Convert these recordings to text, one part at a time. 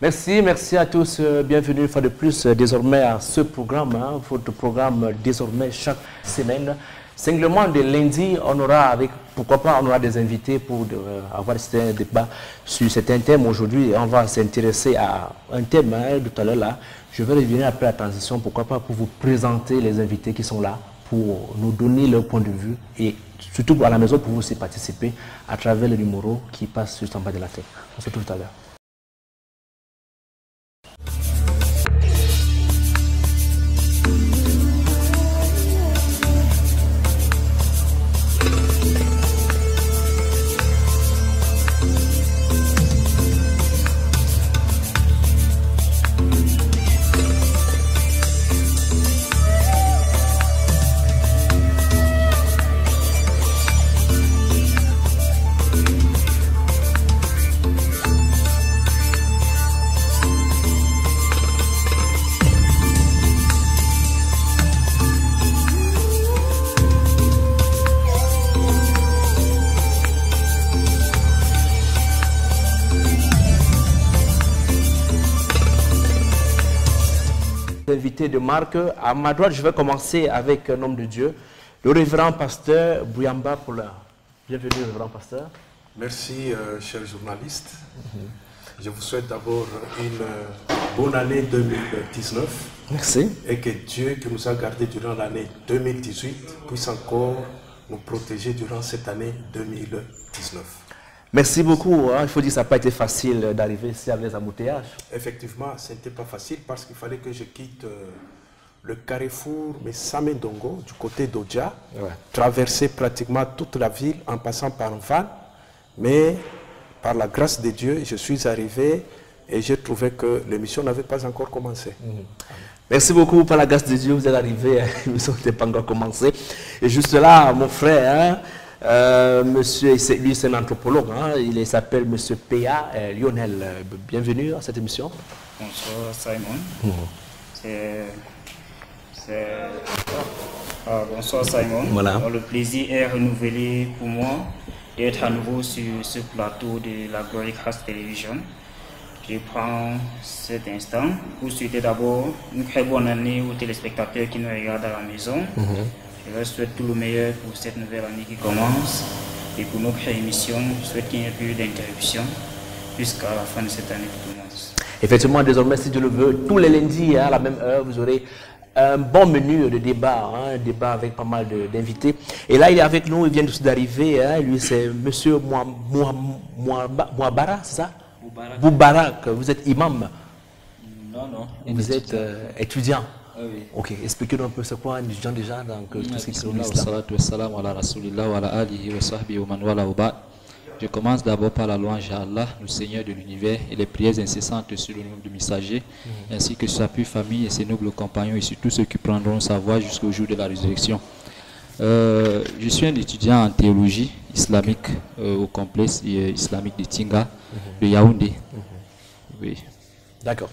Merci à tous. Bienvenue une fois de plus désormais à ce programme, votre programme désormais chaque semaine. Singlement de lundi, on aura des invités pour avoir un débat sur certains thèmes. Aujourd'hui, on va s'intéresser à un thème tout à l'heure là. Je vais revenir après la transition, pourquoi pas pour vous présenter les invités qui sont là, pour nous donner leur point de vue et surtout à la maison pour vous aussi participer à travers le numéro qui passe juste en bas de la tête. On se retrouve tout à l'heure. Invité de marque. À ma droite, je vais commencer avec un homme de Dieu, le révérend pasteur Bouyamba Poula. Bienvenue, révérend pasteur. Merci, chers journalistes. Je vous souhaite d'abord une bonne année 2019. Merci. Et que Dieu qui nous a gardés durant l'année 2018 puisse encore nous protéger durant cette année 2019. Merci beaucoup. Il faut dire que ça n'a pas été facile d'arriver ici avec les embouteillages. Effectivement, ce n'était pas facile parce qu'il fallait que je quitte le carrefour Samendongo du côté d'Odja, traverser pratiquement toute la ville en passant par un van. Mais par la grâce de Dieu, je suis arrivé et j'ai trouvé que l'émission n'avait pas encore commencé. Merci beaucoup. Par la grâce de Dieu, vous êtes arrivé. L'émission n'était pas encore commencé. Et juste là, mon frère, monsieur, lui c'est un anthropologue, il s'appelle monsieur P.A. Lionel. Bienvenue à cette émission. Bonsoir Simon. Bonsoir Simon. Voilà. Le plaisir est renouvelé pour moi d'être à nouveau sur ce plateau de la Glory Cast Television. Je prends cet instant pour souhaiter d'abord une très bonne année aux téléspectateurs qui nous regardent à la maison. Je leur souhaite tout le meilleur pour cette nouvelle année qui commence et pour notre émission. Je souhaite qu'il n'y ait plus d'interruption jusqu'à la fin de cette année qui commence. Effectivement, désormais, si Dieu le veut, tous les lundis à la même heure, vous aurez un bon menu de débat, un débat avec pas mal d'invités. Et là, il est avec nous, il vient d'arriver, lui c'est monsieur Mouabara, c'est ça? Boubarak. Vous êtes imam? Non. Vous êtes étudiant? Oui. Ok, expliquez-nous un peu c'est quoi un étudiant déjà dans tout ce qui est l'islam. Je commence d'abord par la louange à Allah, le Seigneur de l'univers, et les prières incessantes sur le nom du messager, ainsi que sur sa pure famille et ses nobles compagnons et sur tous ceux qui prendront sa voix jusqu'au jour de la résurrection. Je suis un étudiant en théologie islamique au complexe islamique de Tinga, de Yaoundé. Oui. D'accord.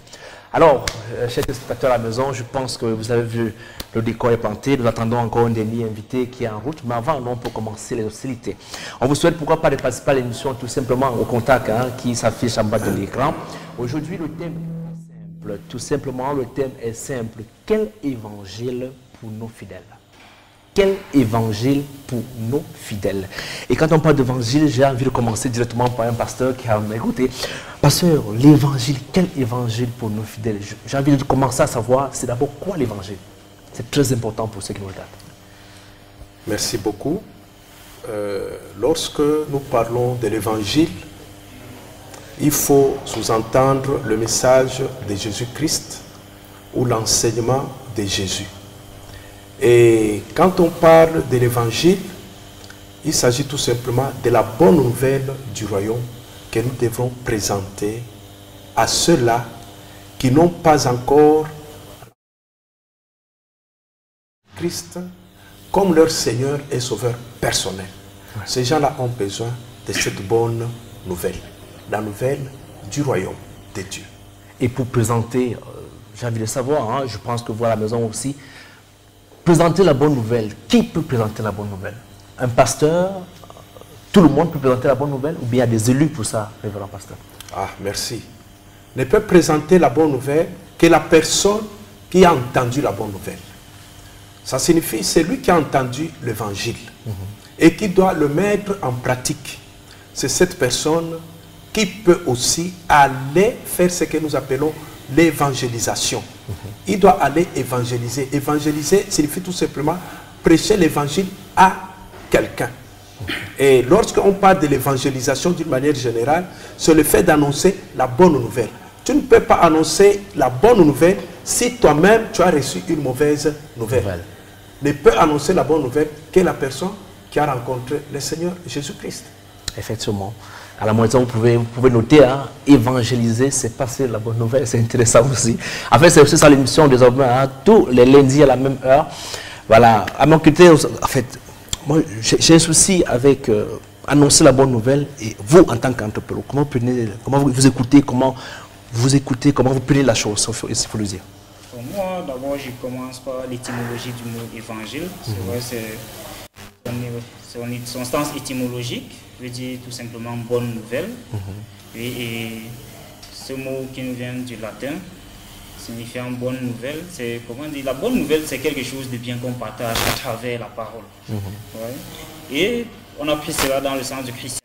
Alors, chers spectateurs à la maison, je pense que vous avez vu le décor est planté. Nous attendons encore un dernier invité qui est en route. Mais avant, on peut commencer les hostilités. On vous souhaite pourquoi pas de participer à l'émission tout simplement au contact qui s'affiche en bas de l'écran. Aujourd'hui, le thème est simple. Tout simplement, le thème est simple. Quel évangile pour nos fidèles? Quel évangile pour nos fidèles? Et quand on parle d'évangile, j'ai envie de commencer directement par un pasteur qui a écouté. Pasteur, l'évangile, quel évangile pour nos fidèles? J'ai envie de commencer à savoir, c'est d'abord quoi l'évangile? C'est très important pour ceux qui nous regardent. Merci beaucoup. Lorsque nous parlons de l'évangile, il faut sous-entendre le message de Jésus-Christ ou l'enseignement de Jésus. Et quand on parle de l'évangile, il s'agit tout simplement de la bonne nouvelle du royaume que nous devons présenter à ceux-là qui n'ont pas encore Christ comme leur Seigneur et Sauveur personnel. Ces gens-là ont besoin de cette bonne nouvelle, la nouvelle du royaume de Dieu. Et pour présenter, j'ai envie de savoir, je pense que vous à la maison aussi, présenter la bonne nouvelle. Qui peut présenter la bonne nouvelle? Un pasteur? Tout le monde peut présenter la bonne nouvelle? Ou bien il y a des élus pour ça, révérend pasteur? Ah, merci. ne peut présenter la bonne nouvelle que la personne qui a entendu la bonne nouvelle. Ça signifie celui qui a entendu l'évangile et qui doit le mettre en pratique. C'est cette personne qui peut aussi aller faire ce que nous appelons l'évangélisation. Il doit aller évangéliser. Évangéliser signifie tout simplement prêcher l'évangile à quelqu'un. Et lorsqu'on parle de l'évangélisation d'une manière générale, c'est le fait d'annoncer la bonne nouvelle. Tu ne peux pas annoncer la bonne nouvelle si toi-même tu as reçu une mauvaise nouvelle. Ne peut annoncer la bonne nouvelle que la personne qui a rencontré le Seigneur Jésus-Christ. Effectivement. À la maison, vous pouvez noter, hein, évangéliser, c'est passer la bonne nouvelle, c'est intéressant aussi. En fait, c'est aussi ça l'émission désormais, hein, tous les lundis à la même heure. Voilà, à mon côté, en fait, moi j'ai un souci avec annoncer la bonne nouvelle et vous en tant qu'entrepreneur, comment vous écoutez, comment vous prenez la chose, il faut le dire. Pour moi, d'abord, je commence par l'étymologie du mot évangile. C'est vrai, son sens étymologique veut dire tout simplement bonne nouvelle. Et ce mot qui nous vient du latin, signifiant bonne nouvelle, c'est comment dire, la bonne nouvelle, c'est quelque chose de bien qu'on partage à travers la parole. Ouais. Et on a pris cela dans le sens du christianisme.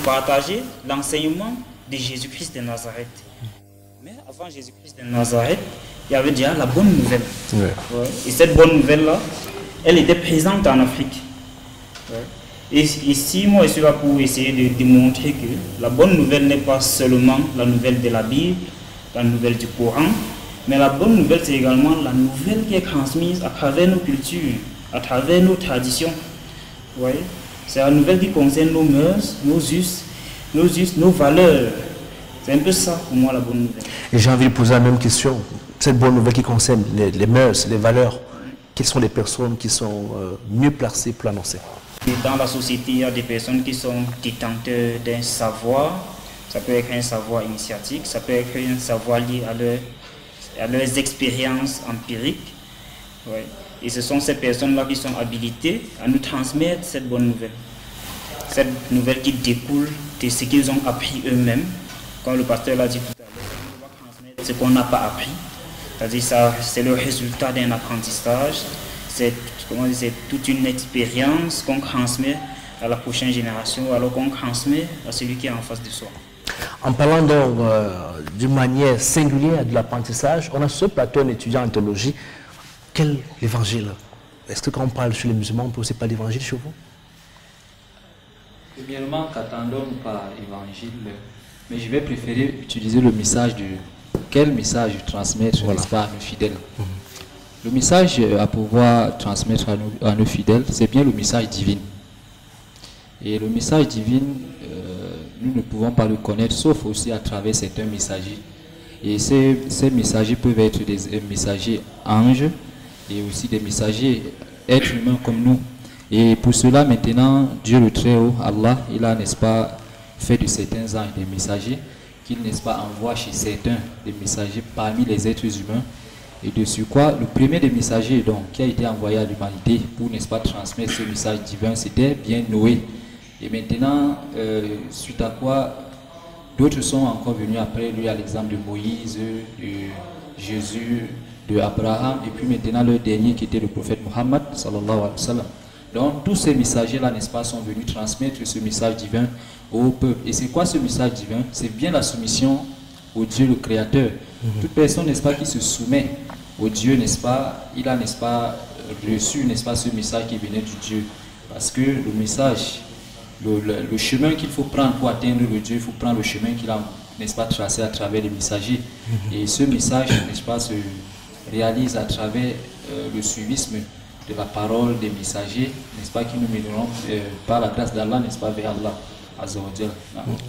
Partager l'enseignement de Jésus-Christ de Nazareth. Mais avant Jésus-Christ de Nazareth, il y avait déjà la bonne nouvelle. Ouais. Et cette bonne nouvelle-là, elle était présente en Afrique. Ouais. Et ici, moi, je suis là pour essayer de démontrer que la bonne nouvelle n'est pas seulement la nouvelle de la Bible, la nouvelle du Coran, mais la bonne nouvelle, c'est également la nouvelle qui est transmise à travers nos cultures, à travers nos traditions. Vous voyez? C'est la nouvelle qui concerne nos mœurs, nos us, nos valeurs. C'est un peu ça pour moi la bonne nouvelle. Et j'ai envie de poser la même question. Cette bonne nouvelle qui concerne les mœurs, les valeurs, quelles sont les personnes qui sont mieux placées pour l'annoncer? Dans la société, il y a des personnes qui sont détenteurs d'un savoir. Ça peut être un savoir initiatique, ça peut être un savoir lié à leurs expériences empiriques. Ouais. Et ce sont ces personnes-là qui sont habilitées à nous transmettre cette bonne nouvelle. Cette nouvelle qui découle de ce qu'ils ont appris eux-mêmes. Comme le pasteur l'a dit tout à l'heure, on va transmettre ce qu'on n'a pas appris. C'est-à-dire ça, c'est le résultat d'un apprentissage. C'est toute une expérience qu'on transmet à la prochaine génération, alors qu'on transmet à celui qui est en face de soi. En parlant donc d'une manière singulière de l'apprentissage, on a ce plateau un étudiant en théologie. Quel évangile? Est-ce que quand on parle chez les musulmans, on peut aussi parler d'évangile chez vous? Premièrement, qu'attendons-nous par évangile? Mais je vais préférer utiliser le message du... Quel message transmettre, n'est-ce pas, à nos fidèles? Le message à pouvoir transmettre à nos fidèles, c'est bien le message divin. Et le message divin, nous ne pouvons pas le connaître, sauf aussi à travers certains messagers. Et ces messagers peuvent être des messagers anges et aussi des messagers êtres humains comme nous. Et pour cela, maintenant, Dieu le Très-Haut, Allah, il a, n'est-ce pas, fait de certains anges des messagers qu'il, n'est-ce pas, envoie chez certains des messagers parmi les êtres humains. Et de ce quoi, le premier des messagers donc, qui a été envoyé à l'humanité pour, n'est-ce pas, transmettre ce message divin, c'était bien Noé. Et maintenant, suite à quoi, d'autres sont encore venus après lui, à l'exemple de Moïse, de Jésus, de Abraham, et puis maintenant le dernier qui était le prophète Mohammed, sallallahu alayhi wa sallam. Donc tous ces messagers-là, n'est-ce pas, sont venus transmettre ce message divin au peuple. Et c'est quoi ce message divin? C'est bien la soumission au Dieu le Créateur. Toute personne, n'est-ce pas, qui se soumet au Dieu, n'est-ce pas, il a, n'est-ce pas, reçu, n'est-ce pas, ce message qui venait du Dieu. Parce que le message, le chemin qu'il faut prendre pour atteindre le Dieu, il faut prendre le chemin qu'il a, n'est-ce pas, tracé à travers les messagers. Et ce message, n'est-ce pas, se réalise à travers le suivisme de la parole des messagers, n'est-ce pas, qui nous mèneront par la grâce d'Allah, n'est-ce pas, vers Allah.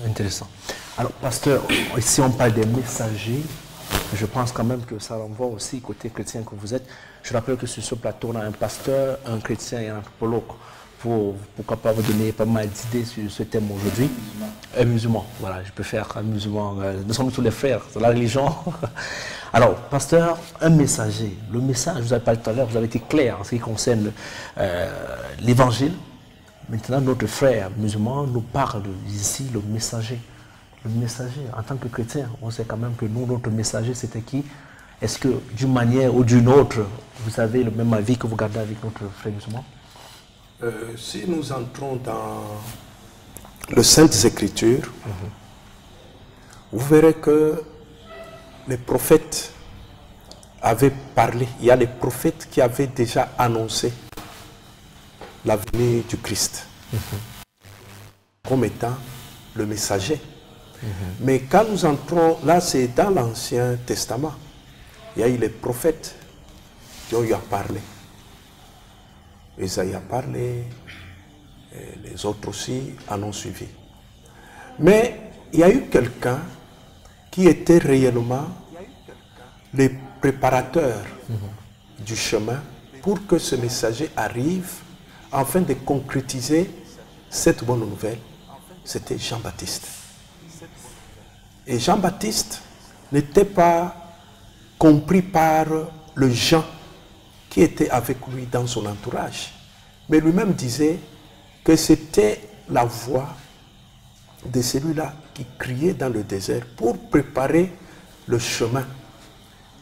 Intéressant. Alors, pasteur, ici on parle des messagers. Je pense quand même que ça renvoie aussi côté chrétien que vous êtes. Je rappelle que sur ce plateau, on a un pasteur, un chrétien et un anthropologue. Pourquoi pas vous donner pas mal d'idées sur ce thème aujourd'hui? Un musulman, voilà, je peux faire un musulman. Nous sommes tous les frères de la religion. Alors, pasteur, un messager. Le message, vous avez parlé tout à l'heure, vous avez été clair en ce qui concerne l'évangile. Maintenant, notre frère musulman nous parle ici, le messager. le messager, en tant que chrétien, on sait quand même que nous, notre messager, c'était qui? Est-ce que d'une manière ou d'une autre, vous avez le même avis que vous gardez avec notre frère musulman? Si nous entrons dans les Saintes Écritures, vous verrez que les prophètes avaient parlé. Il y a les prophètes qui avaient déjà annoncé la venue du Christ comme étant le messager. Mais quand nous entrons, là c'est dans l'Ancien Testament, il y a eu les prophètes qui ont eu à parler. Isaïe a parlé, et les autres aussi en ont suivi. Mais il y a eu quelqu'un qui était réellement le préparateur du chemin pour que ce messager arrive afin de concrétiser cette bonne nouvelle. C'était Jean-Baptiste. Et Jean-Baptiste n'était pas compris par le Jean qui était avec lui dans son entourage. Mais lui-même disait que c'était la voix de celui-là qui criait dans le désert pour préparer le chemin.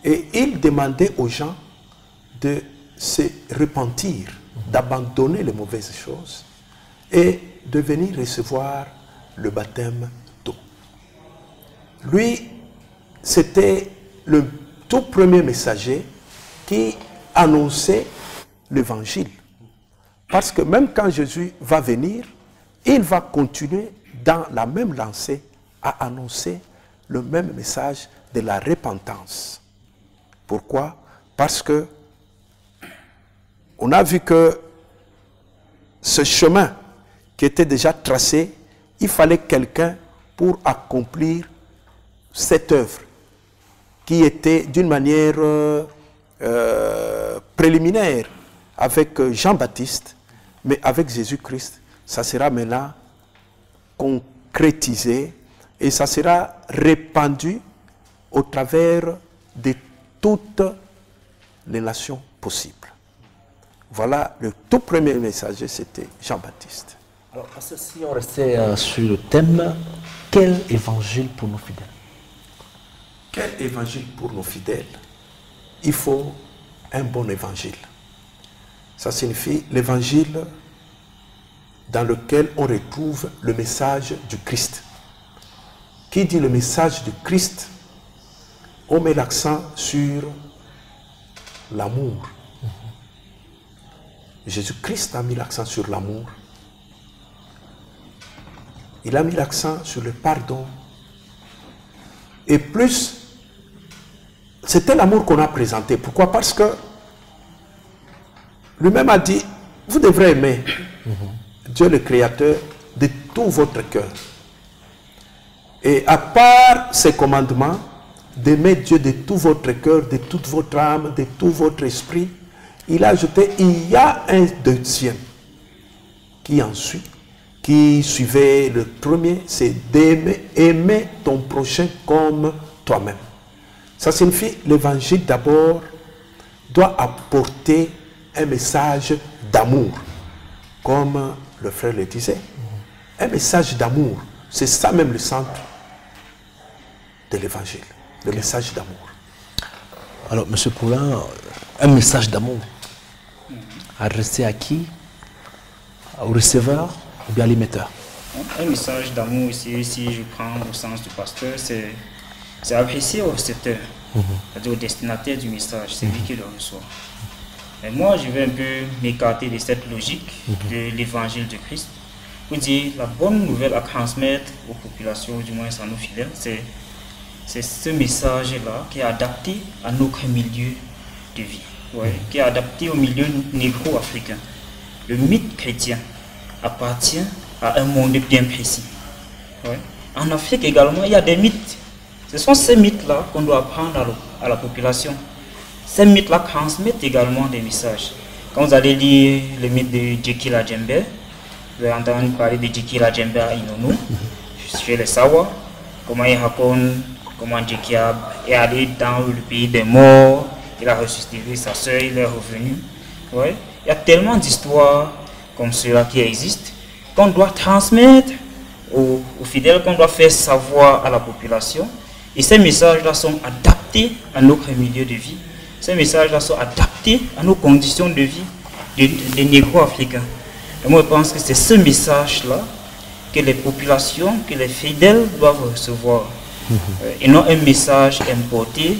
Et il demandait aux gens de se repentir, d'abandonner les mauvaises choses et de venir recevoir le baptême d'eau. Lui, c'était le tout premier messager qui annonçait l'évangile. Parce que même quand Jésus va venir, il va continuer dans la même lancée à annoncer le même message de la repentance. Pourquoi? Parce que on a vu que ce chemin qui était déjà tracé, il fallait quelqu'un pour accomplir cette œuvre qui était d'une manière préliminaire avec Jean-Baptiste, mais avec Jésus-Christ, ça sera maintenant concrétisé et ça sera répandu au travers de toutes les nations possibles. Voilà, le tout premier messager, c'était Jean-Baptiste. Alors, si on restait sur le thème, quel évangile pour nos fidèles? Quel évangile pour nos fidèles? Il faut un bon évangile. Ça signifie l'évangile dans lequel on retrouve le message du Christ. Qui dit le message du Christ, on met l'accent sur l'amour. Jésus-Christ a mis l'accent sur l'amour. Il a mis l'accent sur le pardon. Et plus, c'était l'amour qu'on a présenté. Pourquoi? Parce que lui-même a dit, vous devrez aimer Dieu le Créateur de tout votre cœur. Et à part ces commandements, d'aimer Dieu de tout votre cœur, de toute votre âme, de tout votre esprit, il a ajouté, il y a un deuxième qui en suit, qui suivait le premier, c'est d'aimer, aimer ton prochain comme toi-même. Ça signifie, l'évangile d'abord doit apporter un message d'amour, comme le frère le disait. Un message d'amour, c'est ça même le centre de l'évangile, le message d'amour. Alors, M. Poulain, un message d'amour adressé à qui? Au receveur ou bien à l'émetteur? Un message d'amour ici, si je prends au sens du pasteur, c'est adressé au récepteur, c'est-à-dire au destinataire du message, c'est lui qui le reçoit. Et moi, je vais un peu m'écarter de cette logique de l'évangile de Christ pour dire la bonne nouvelle à transmettre aux populations, du moins à nos fidèles, c'est ce message-là qui est adapté à notre milieu de vie, qui est adapté au milieu négro-africain. Le mythe chrétien appartient à un monde bien précis. En Afrique également, il y a des mythes. Ce sont ces mythes-là qu'on doit apprendre à la population. Ces mythes-là transmettent également des messages. Quand vous allez lire le mythe de Jekyll à Djembe, vous allez entendre parler de Jekyll à Djembe à Inonou, chez les Sawa, comment il raconte comment Jekyll est allé dans le pays des morts, il a ressuscité sa soeur, il est revenu. Il y a tellement d'histoires comme cela qui existent qu'on doit transmettre aux fidèles qu'on doit faire savoir à la population. Et ces messages-là sont adaptés à notre milieu de vie. Ces messages-là sont adaptés à nos conditions de vie des négro-africains. Et moi, je pense que c'est ce message-là que les populations, que les fidèles doivent recevoir. Et non un message importé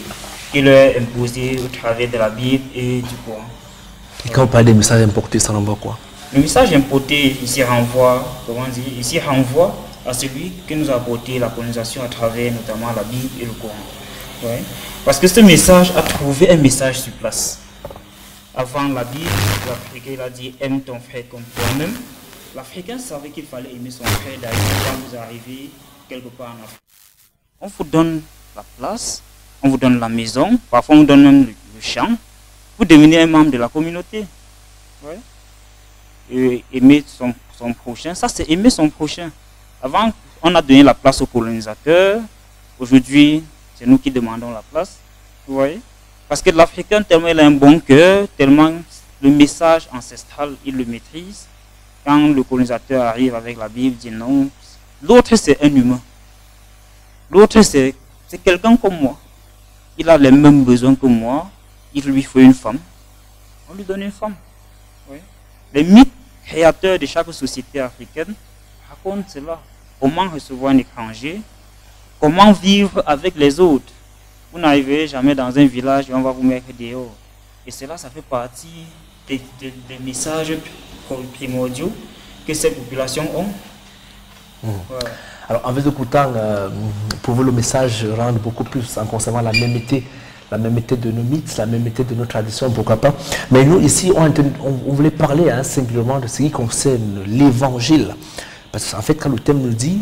qui leur est imposé au travers de la Bible et du Coran. Et quand on parle des messages importés, ça renvoie quoi? Le message importé ici renvoie, comment dire, ici renvoie à celui qui nous a apporté la colonisation à travers notamment la Bible et le Coran. Ouais. Parce que ce message a trouvé un message sur place. Avant la Bible, l'Africain a dit aime ton frère comme toi-même. L'Africain savait qu'il fallait aimer son frère d'ailleurs quand vous arrivez quelque part en Afrique. On vous donne la place, on vous donne la maison, parfois on vous donne même le champ. Vous devenez un membre de la communauté. Ouais. Et aimer son prochain, ça c'est aimer son prochain. Avant, on a donné la place aux colonisateurs. Aujourd'hui, c'est nous qui demandons la place. Vous voyez? Parce que l'Africain, tellement il a un bon cœur, tellement le message ancestral, il le maîtrise. Quand le colonisateur arrive avec la Bible, il dit non. L'autre, c'est un humain. L'autre, c'est quelqu'un comme moi. Il a les mêmes besoins que moi. Il lui faut une femme. On lui donne une femme. Oui. Les mythes créateurs de chaque société africaine racontent cela. Comment recevoir un étranger, comment vivre avec les autres. Vous n'arriverez jamais dans un village et on va vous mettre dehors. Et cela, ça fait partie des messages primordiaux que ces populations ont. Voilà. Alors, en vez de coûtant, pour vous, le message rendre beaucoup plus en conservant la mêmeté de nos mythes, la mêmeté de nos traditions, pourquoi pas. Mais nous, ici, on voulait parler simplement de ce qui concerne l'évangile. Parce qu'en fait, quand le thème nous dit,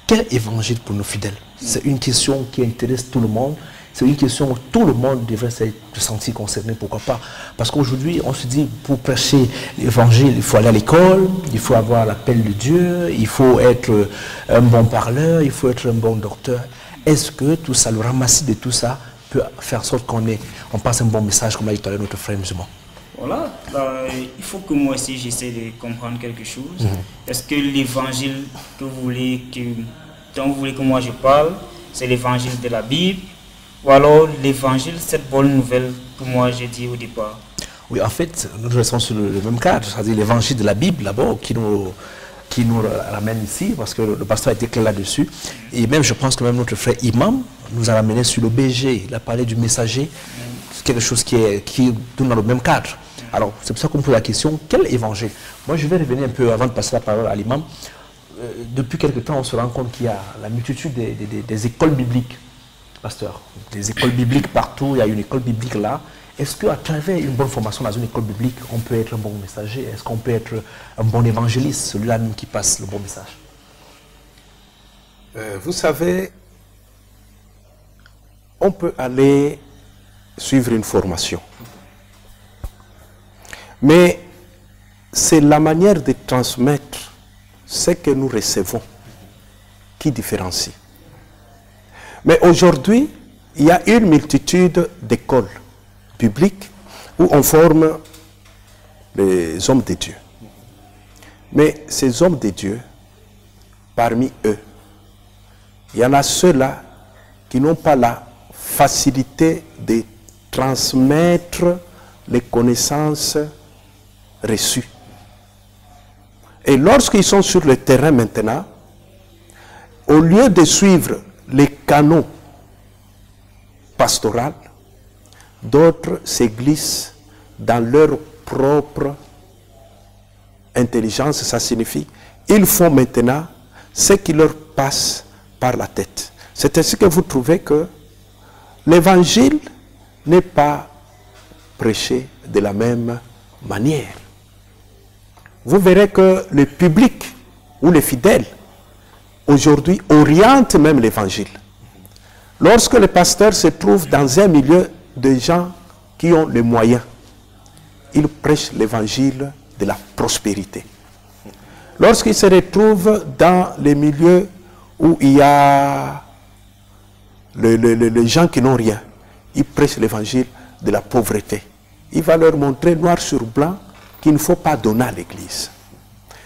quel évangile pour nos fidèles? C'est une question qui intéresse tout le monde. C'est une question où tout le monde devrait se sentir concerné, pourquoi pas. Parce qu'aujourd'hui, on se dit, pour prêcher l'évangile, il faut aller à l'école, il faut avoir l'appel de Dieu, il faut être un bon parleur, il faut être un bon docteur. Est-ce que tout ça, le ramassis de tout ça, peut faire en sorte qu'on passe un bon message, comme a dit tout à l'heure notre frère musulman? Voilà, il faut que moi aussi j'essaie de comprendre quelque chose. Est-ce que l'évangile dont vous voulez que moi je parle, c'est l'évangile de la Bible? Ou alors l'évangile, cette bonne nouvelle que moi j'ai dit au départ? Oui, en fait, nous restons sur le même cadre, c'est-à-dire l'évangile de la Bible d'abord, qui nous ramène ici, parce que le pasteur a été clair là-dessus. Et même, je pense que même notre frère imam nous a ramené sur le BG, il a parlé du messager, quelque chose qui tourne dans le même cadre. Alors, c'est pour ça qu'on pose la question, quel évangile? Moi, je vais revenir un peu avant de passer la parole à l'imam. Depuis quelque temps, on se rend compte qu'il y a la multitude des écoles bibliques, pasteur. Des écoles bibliques partout, il y a une école biblique là. Est-ce qu'à travers une bonne formation dans une école biblique, on peut être un bon messager? Est-ce qu'on peut être un bon évangéliste, celui-là même qui passe le bon message? Vous savez, on peut aller suivre une formation. Mais c'est la manière de transmettre ce que nous recevons qui différencie. Mais aujourd'hui, il y a une multitude d'écoles publiques où on forme les hommes de Dieu. Mais ces hommes de Dieu, parmi eux, il y en a ceux-là qui n'ont pas la facilité de transmettre les connaissances reçues. Et lorsqu'ils sont sur le terrain maintenant, au lieu de suivre les canaux pastoraux, d'autres se glissent dans leur propre intelligence. Ça signifie ils font maintenant ce qui leur passe par la tête. C'est ainsi que vous trouvez que l'évangile n'est pas prêché de la même manière. Vous verrez que le public ou les fidèles aujourd'hui orientent même l'évangile. Lorsque le pasteur se trouve dans un milieu de gens qui ont les moyens, il prêche l'évangile de la prospérité. Lorsqu'il se retrouve dans les milieux où il y a les gens qui n'ont rien, il prêche l'évangile de la pauvreté. Il va leur montrer noir sur blanc qu'il ne faut pas donner à l'église.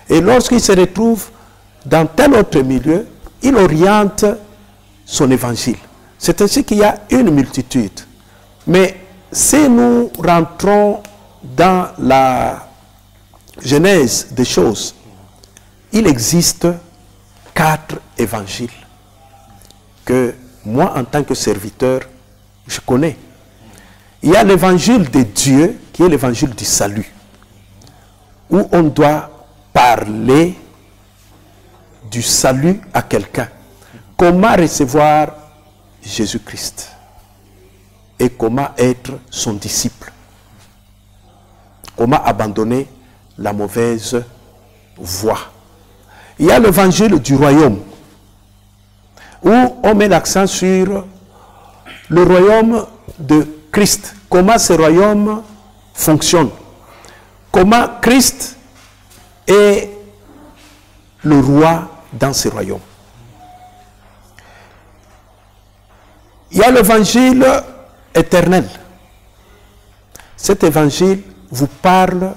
Et lorsqu'il se retrouve dans tel autre milieu il oriente son évangile. C'est ainsi qu'il y a une multitude. Mais si nous rentrons dans la genèse des choses, il existe 4 évangiles que moi, en tant que serviteur, je connais. Il y a l'évangile de Dieu, qui est l'évangile du salut, où on doit parler du salut à quelqu'un. Comment recevoir Jésus-Christ et comment être son disciple. Comment abandonner la mauvaise voie. Il y a l'évangile du royaume, où on met l'accent sur le royaume de Christ. Comment ce royaume fonctionne. Comment Christ est le roi dans ce royaume. Il y a l'évangile éternel. Cet évangile vous parle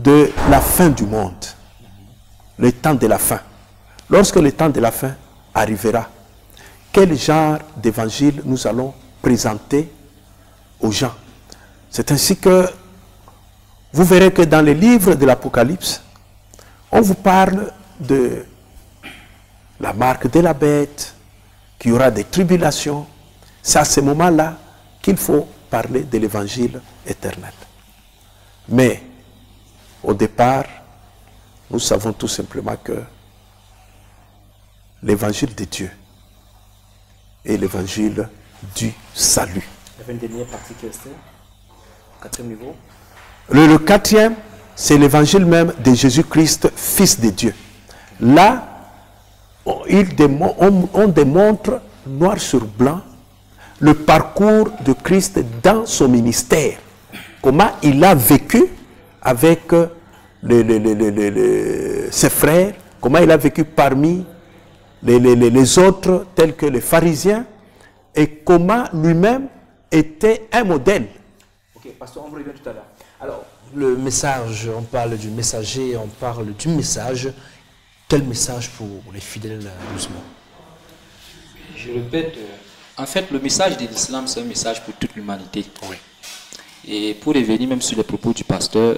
de la fin du monde, le temps de la fin. Lorsque le temps de la fin arrivera, quel genre d'évangile nous allons présenter aux gens? C'est ainsi que vous verrez que dans les livres de l'Apocalypse, on vous parle de la marque de la bête, qu'il y aura des tribulations. C'est à ce moment-là qu'il faut parler de l'évangile éternel. Mais au départ, nous savons tout simplement que l'évangile de Dieu est l'évangile du salut. Il y avait une dernière partie qui restait, 4e niveau. Le 4e, c'est l'évangile même de Jésus-Christ, Fils de Dieu. Là, on démontre noir sur blanc le parcours de Christ dans son ministère. Comment il a vécu avec ses frères, comment il a vécu parmi les autres, tels que les pharisiens, et comment lui-même était un modèle. Ok, pasteur, on revient tout à l'heure. Alors, le message, on parle du messager, on parle du message. Quel message pour les fidèles musulmans? Je répète, en fait, le message de l'islam, c'est un message pour toute l'humanité. Oui. Et pour revenir même sur les propos du pasteur,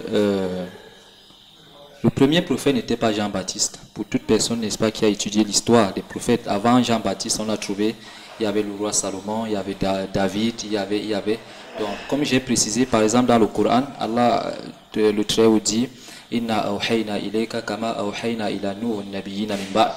le premier prophète n'était pas Jean-Baptiste. Pour toute personne, n'est-ce pas, qui a étudié l'histoire des prophètes, avant Jean-Baptiste, on a trouvé, il y avait le roi Salomon, il y avait David, il y avait. Donc, comme j'ai précisé, par exemple, dans le Coran, Allah, le Très-Haut dit, Inna awhayna ilayka kama awhayna ila Nuh nabiyina min ba'd.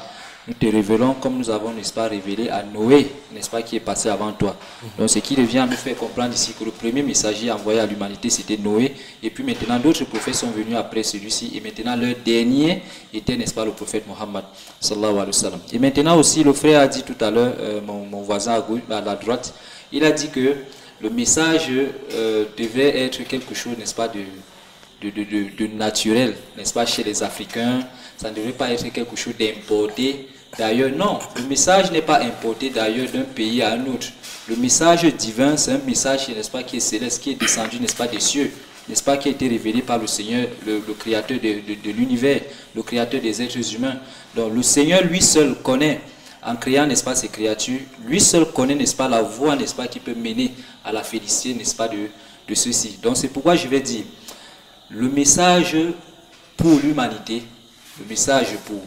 Nous te révélons comme nous avons, n'est-ce pas, révélé à Noé, n'est-ce pas, qui est passé avant toi. Donc, ce qui revient à nous faire comprendre ici que le premier messager envoyé à l'humanité, c'était Noé. Et puis maintenant, d'autres prophètes sont venus après celui-ci. Et maintenant, leur dernier était, n'est-ce pas, le prophète Mohammed, sallallahu alayhi wa sallam. Et maintenant aussi, le frère a dit tout à l'heure, mon voisin à gauche, à la droite, il a dit que le message devait être quelque chose, n'est-ce pas, de naturel, n'est-ce pas, chez les Africains. Ça ne devrait pas être quelque chose d'importé. D'ailleurs, non, le message n'est pas importé d'ailleurs d'un pays à un autre. Le message divin, c'est un message, n'est-ce pas, qui est céleste, qui est descendu, n'est-ce pas, des cieux, n'est-ce pas, qui a été révélé par le Seigneur, le créateur de l'univers, le créateur des êtres humains. Donc le Seigneur, lui seul, connaît, en créant, n'est-ce pas, ces créatures, lui seul connaît, n'est-ce pas, la voie, n'est-ce pas, qui peut mener à la félicité, n'est-ce pas, de ceux-ci. Donc c'est pourquoi je vais dire, le message pour l'humanité, le message pour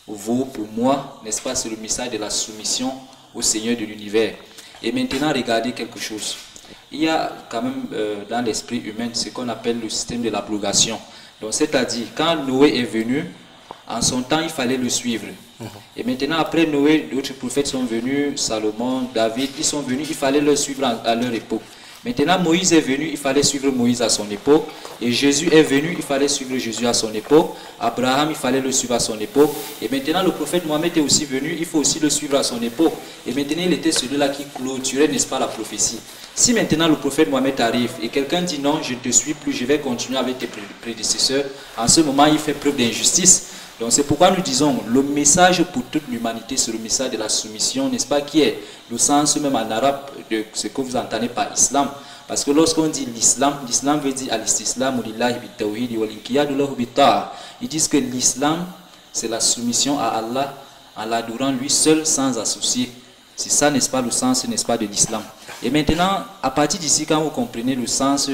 vous, pour moi, n'est-ce pas, c'est le message de la soumission au Seigneur de l'univers. Et maintenant, regardez quelque chose. Il y a quand même dans l'esprit humain ce qu'on appelle le système de l'abrogation. Donc, c'est-à-dire, quand Noé est venu, en son temps, il fallait le suivre. Et maintenant, après Noé, d'autres prophètes sont venus, Salomon, David, ils sont venus, il fallait le suivre à leur époque. Maintenant, Moïse est venu, il fallait suivre Moïse à son époque. Et Jésus est venu, il fallait suivre Jésus à son époque. Abraham, il fallait le suivre à son époque. Et maintenant, le prophète Mohammed est aussi venu, il faut aussi le suivre à son époque. Et maintenant, il était celui-là qui clôturait, n'est-ce pas, la prophétie. Si maintenant le prophète Mohammed arrive et quelqu'un dit non, je ne te suis plus, je vais continuer avec tes prédécesseurs, en ce moment, il fait preuve d'injustice. Donc c'est pourquoi nous disons, le message pour toute l'humanité, c'est le message de la soumission, n'est-ce pas, qui est le sens même en arabe de ce que vous entendez par islam. Parce que lorsqu'on dit l'islam, l'islam veut dire al-istislam lillahi bit-tawhid wal-inqiyadu lahu bit-ta'a. Ils disent que l'islam, c'est la soumission à Allah en l'adorant lui seul sans associer. C'est ça, n'est-ce pas, le sens, n'est-ce pas, de l'islam. Et maintenant, à partir d'ici, quand vous comprenez le sens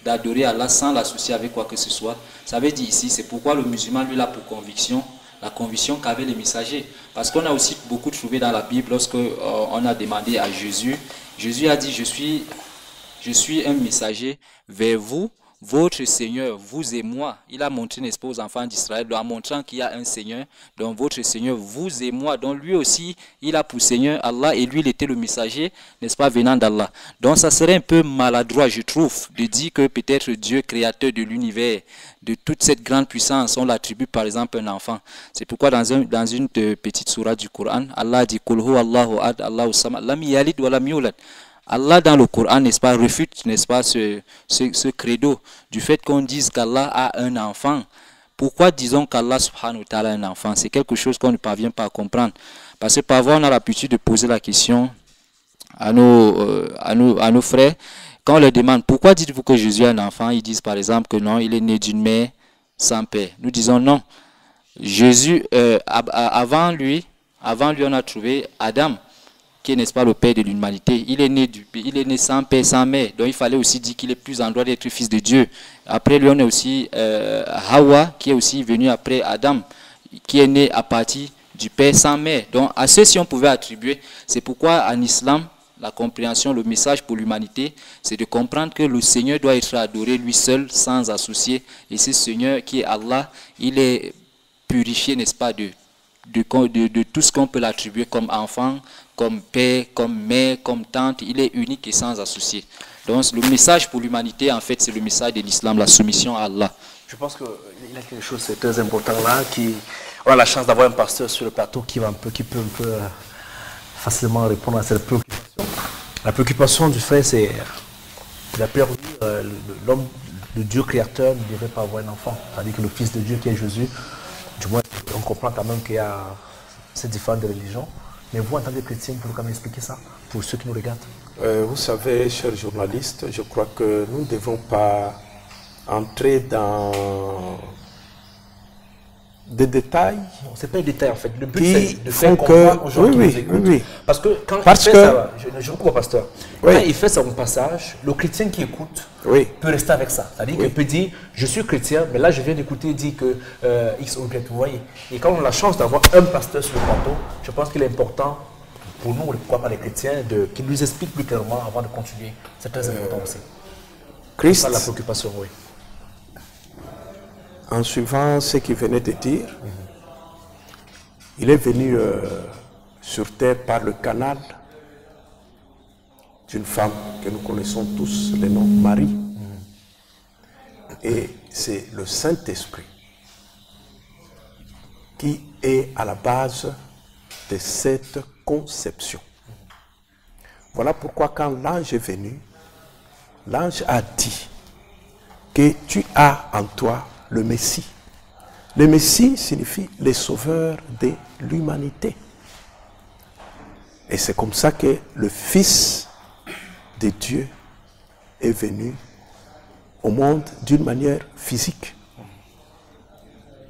d'adorer Allah sans l'associer avec quoi que ce soit, ça veut dire ici, c'est pourquoi le musulman, lui, là, pour conviction, la conviction qu'avaient les messagers. Parce qu'on a aussi beaucoup trouvé dans la Bible, lorsque on a demandé à Jésus, Jésus a dit, je suis un messager vers vous, votre Seigneur, vous et moi. Il a montré, n'est-ce pas, aux enfants d'Israël, en montrant qu'il y a un Seigneur, donc votre Seigneur, vous et moi. Donc lui aussi, il a pour Seigneur Allah, et lui, il était le messager, n'est-ce pas, venant d'Allah. Donc ça serait un peu maladroit, je trouve, de dire que peut-être Dieu, créateur de l'univers, de toute cette grande puissance, on l'attribue par exemple à un enfant. C'est pourquoi dans une petite sourate du Coran, Allah dit « Qul huwa Allahu ahad, Allahu samad, lam yalid wa lam yulad ». Allah dans le Coran, n'est-ce pas, refute, n'est-ce pas, ce credo du fait qu'on dise qu'Allah a un enfant. Pourquoi disons qu'Allah subhanahu wa ta'ala a un enfant? C'est quelque chose qu'on ne parvient pas à comprendre. Parce que parfois on a l'habitude de poser la question à nos frères. Quand on leur demande pourquoi dites-vous que Jésus a un enfant, ils disent par exemple que non, il est né d'une mère sans père. Nous disons non. Jésus, avant lui, on a trouvé Adam, qui est, n'est-ce pas, le père de l'humanité. Il est né sans père, sans mère. Donc il fallait aussi dire qu'il est plus en droit d'être fils de Dieu. Après lui, on a aussi Hawa, qui est aussi venu après Adam, qui est né à partir du père sans mère. Donc à ceux-ci, on pouvait attribuer. C'est pourquoi en islam, la compréhension, le message pour l'humanité, c'est de comprendre que le Seigneur doit être adoré lui seul, sans associer. Et ce Seigneur qui est Allah, il est purifié, n'est-ce pas, de tout ce qu'on peut l'attribuer comme enfant, comme père, comme mère, comme tante. Il est unique et sans associé. Donc le message pour l'humanité, en fait, c'est le message de l'islam, la soumission à Allah. Je pense qu'il y a quelque chose de très important là, on a la chance d'avoir un pasteur sur le plateau qui peut un peu facilement répondre à cette préoccupation. La préoccupation du frère, c'est la priori, l'homme, le Dieu créateur ne devrait pas avoir un enfant. C'est-à-dire que le Fils de Dieu qui est Jésus, du moins on comprend quand même qu'il y a ces différentes religions. Mais vous, en tant que chrétien, vous pouvez quand même expliquer ça pour ceux qui nous regardent? Vous savez, chers journalistes, je crois que nous ne devons pas entrer dans des détails. Non, c'est pas un détail en fait. Le but c'est de font faire comprendre aux gens qui nous écoutent. Oui. Parce que quand il fait ça, je comprends pasteur, quand il fait son passage, le chrétien qui écoute peut rester avec ça. C'est-à-dire qu'il peut dire, je suis chrétien, mais là je viens d'écouter dire que X ou Y, vous voyez. Et quand on a la chance d'avoir un pasteur sur le plateau, je pense qu'il est important pour nous, pourquoi pas les chrétiens, qu'il nous explique plus clairement avant de continuer. C'est très important aussi. Christ, c'est pas la préoccupation, oui. En suivant ce qu'il venait de dire, il est venu sur terre par le canal d'une femme que nous connaissons tous, le nom Marie. Et c'est le Saint-Esprit qui est à la base de cette conception. Voilà pourquoi quand l'ange est venu, l'ange a dit que tu as en toi le Messie. Le Messie signifie le sauveur de l'humanité. Et c'est comme ça que le Fils de Dieu est venu au monde d'une manière physique.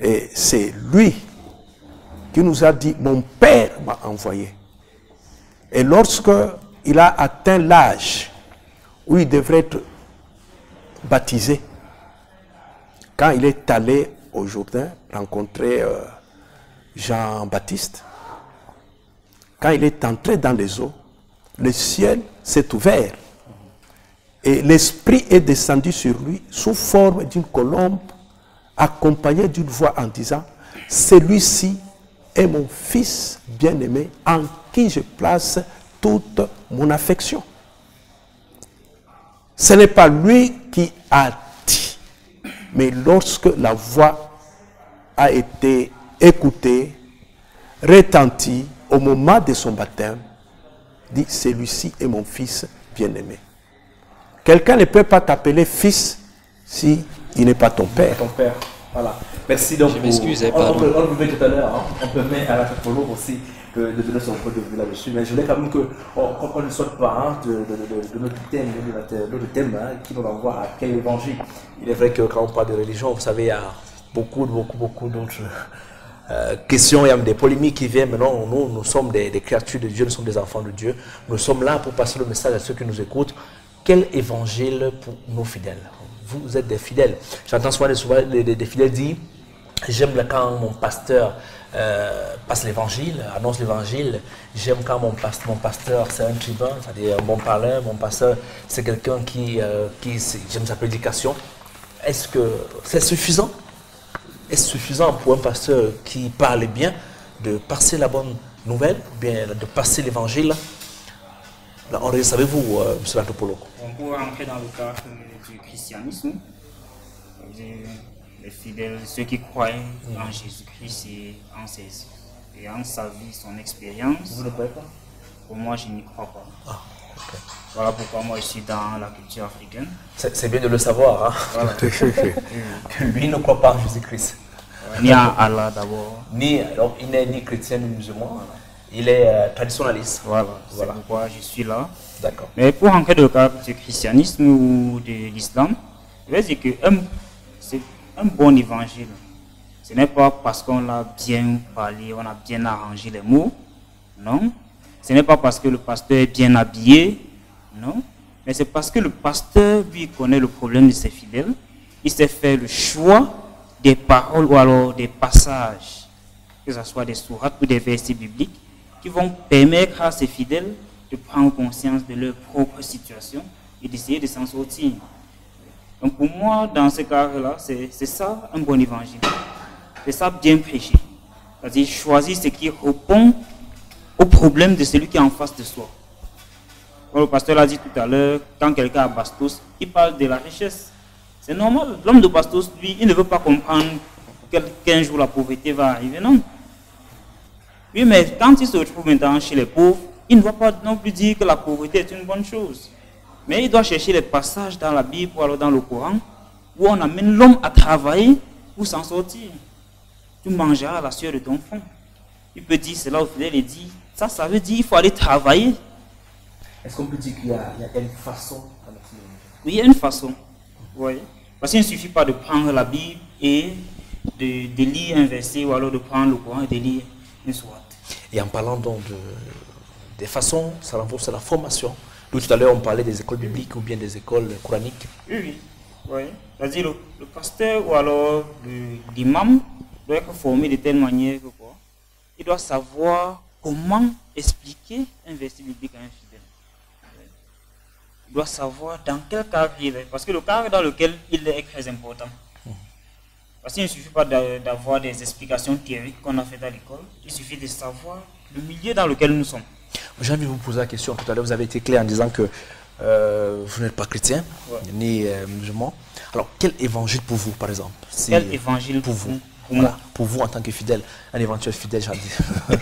Et c'est lui qui nous a dit, mon Père m'a envoyé. Et lorsque il a atteint l'âge où il devrait être baptisé, quand il est allé au Jourdain rencontrer Jean-Baptiste, quand il est entré dans les eaux, le ciel s'est ouvert et l'Esprit est descendu sur lui sous forme d'une colombe accompagné d'une voix en disant, celui-ci est mon Fils bien-aimé en qui je place toute mon affection. Ce n'est pas lui qui a dit, mais lorsque la voix a été écoutée, retentie au moment de son baptême, dit, celui-ci est mon Fils bien-aimé. Quelqu'un ne peut pas t'appeler fils si il n'est pas ton père. Ton père, voilà. Merci donc. Je m'excuse, on le met tout à l'heure, hein. On permet à la Polo aussi de donner son point de vue là-dessus. Mais je voulais quand même qu'on ne soit pas de notre thème, qui nous envoie à quel évangile. Il est vrai que quand on parle de religion, vous savez, il y a beaucoup d'autres questions, il y a des polémiques qui viennent. Maintenant, nous sommes des créatures de Dieu, nous sommes des enfants de Dieu. Nous sommes là pour passer le message à ceux qui nous écoutent. Quel évangile pour nos fidèles? Vous êtes des fidèles. J'entends souvent des fidèles dire, j'aime quand mon pasteur passe l'évangile, annonce l'évangile. J'aime quand mon pasteur c'est un tribun, c'est-à-dire un bon parleur. Mon pasteur c'est quelqu'un qui j'aime sa prédication. Est-ce que c'est suffisant? Est-ce suffisant pour un pasteur qui parle bien de passer la bonne nouvelle, ou bien de passer l'évangile? Savez-vous, M. Lantopolo? On peut entrer dans le cadre du christianisme. Les fidèles, ceux qui croient en Jésus-Christ et en sa vie, son expérience. Vous ne croyez pas? Pour moi, je n'y crois pas. Ah, okay. Voilà pourquoi moi je suis dans la culture africaine. C'est bien de le savoir. Hein? Voilà. Que lui ne croit pas en Jésus-Christ. Ni en Allah d'abord. Donc, il n'est ni chrétien ni musulman. Il est traditionnaliste. Voilà. C'est pourquoi je suis là. D'accord. Mais pour entrer dans le cadre du christianisme ou de l'islam, je vais dire que c'est un bon évangile. Ce n'est pas parce qu'on a bien parlé, on a bien arrangé les mots. Non. Ce n'est pas parce que le pasteur est bien habillé. Non. Mais c'est parce que le pasteur, lui, connaît le problème de ses fidèles. Il sait faire le choix des paroles ou alors des passages, que ce soit des sourates ou des versets bibliques, qui vont permettre à ses fidèles de prendre conscience de leur propre situation et d'essayer de s'en sortir. Donc pour moi, dans ce cas-là, c'est ça un bon évangile. C'est ça bien prêcher. C'est-à-dire choisir ce qui répond au problème de celui qui est en face de soi. Comme le pasteur l'a dit tout à l'heure, quand quelqu'un a Bastos, il parle de la richesse. C'est normal. L'homme de Bastos, lui, il ne veut pas comprendre qu'un jour la pauvreté va arriver, non. Oui, mais quand il se retrouve maintenant chez les pauvres, il ne va pas non plus dire que la pauvreté est une bonne chose. Mais il doit chercher les passages dans la Bible ou alors dans le Coran où on amène l'homme à travailler pour s'en sortir. Tu mangeras la sueur de ton front. Il peut dire cela au fidèle et dit, ça veut dire qu'il faut aller travailler. Est-ce qu'on peut dire qu'il y a une façon? Oui, il y a une façon. Oui. Parce qu'il ne suffit pas de prendre la Bible et de lire un verset ou alors de prendre le Coran et de lire une sourate. Et en parlant donc des façons, ça renforce la formation. Tout à l'heure, on parlait des écoles bibliques ou bien des écoles coraniques. Oui. C'est-à-dire le pasteur ou alors l'imam doit être formé de telle manière que quoi, il doit savoir comment expliquer un verset biblique à un fidèle. Il doit savoir dans quel cadre il est. Parce que le cadre dans lequel il est très important. Parce qu'il ne suffit pas d'avoir des explications théoriques qu'on a faites à l'école. Il suffit de savoir le milieu dans lequel nous sommes. J'ai envie de vous poser la question. Tout à l'heure, vous avez été clair en disant que vous n'êtes pas chrétien, ni musulman. Alors, quel évangile pour vous, par exemple? Quel évangile pour vous? Pour vous, en tant que fidèle, un éventuel fidèle, j'ai dit.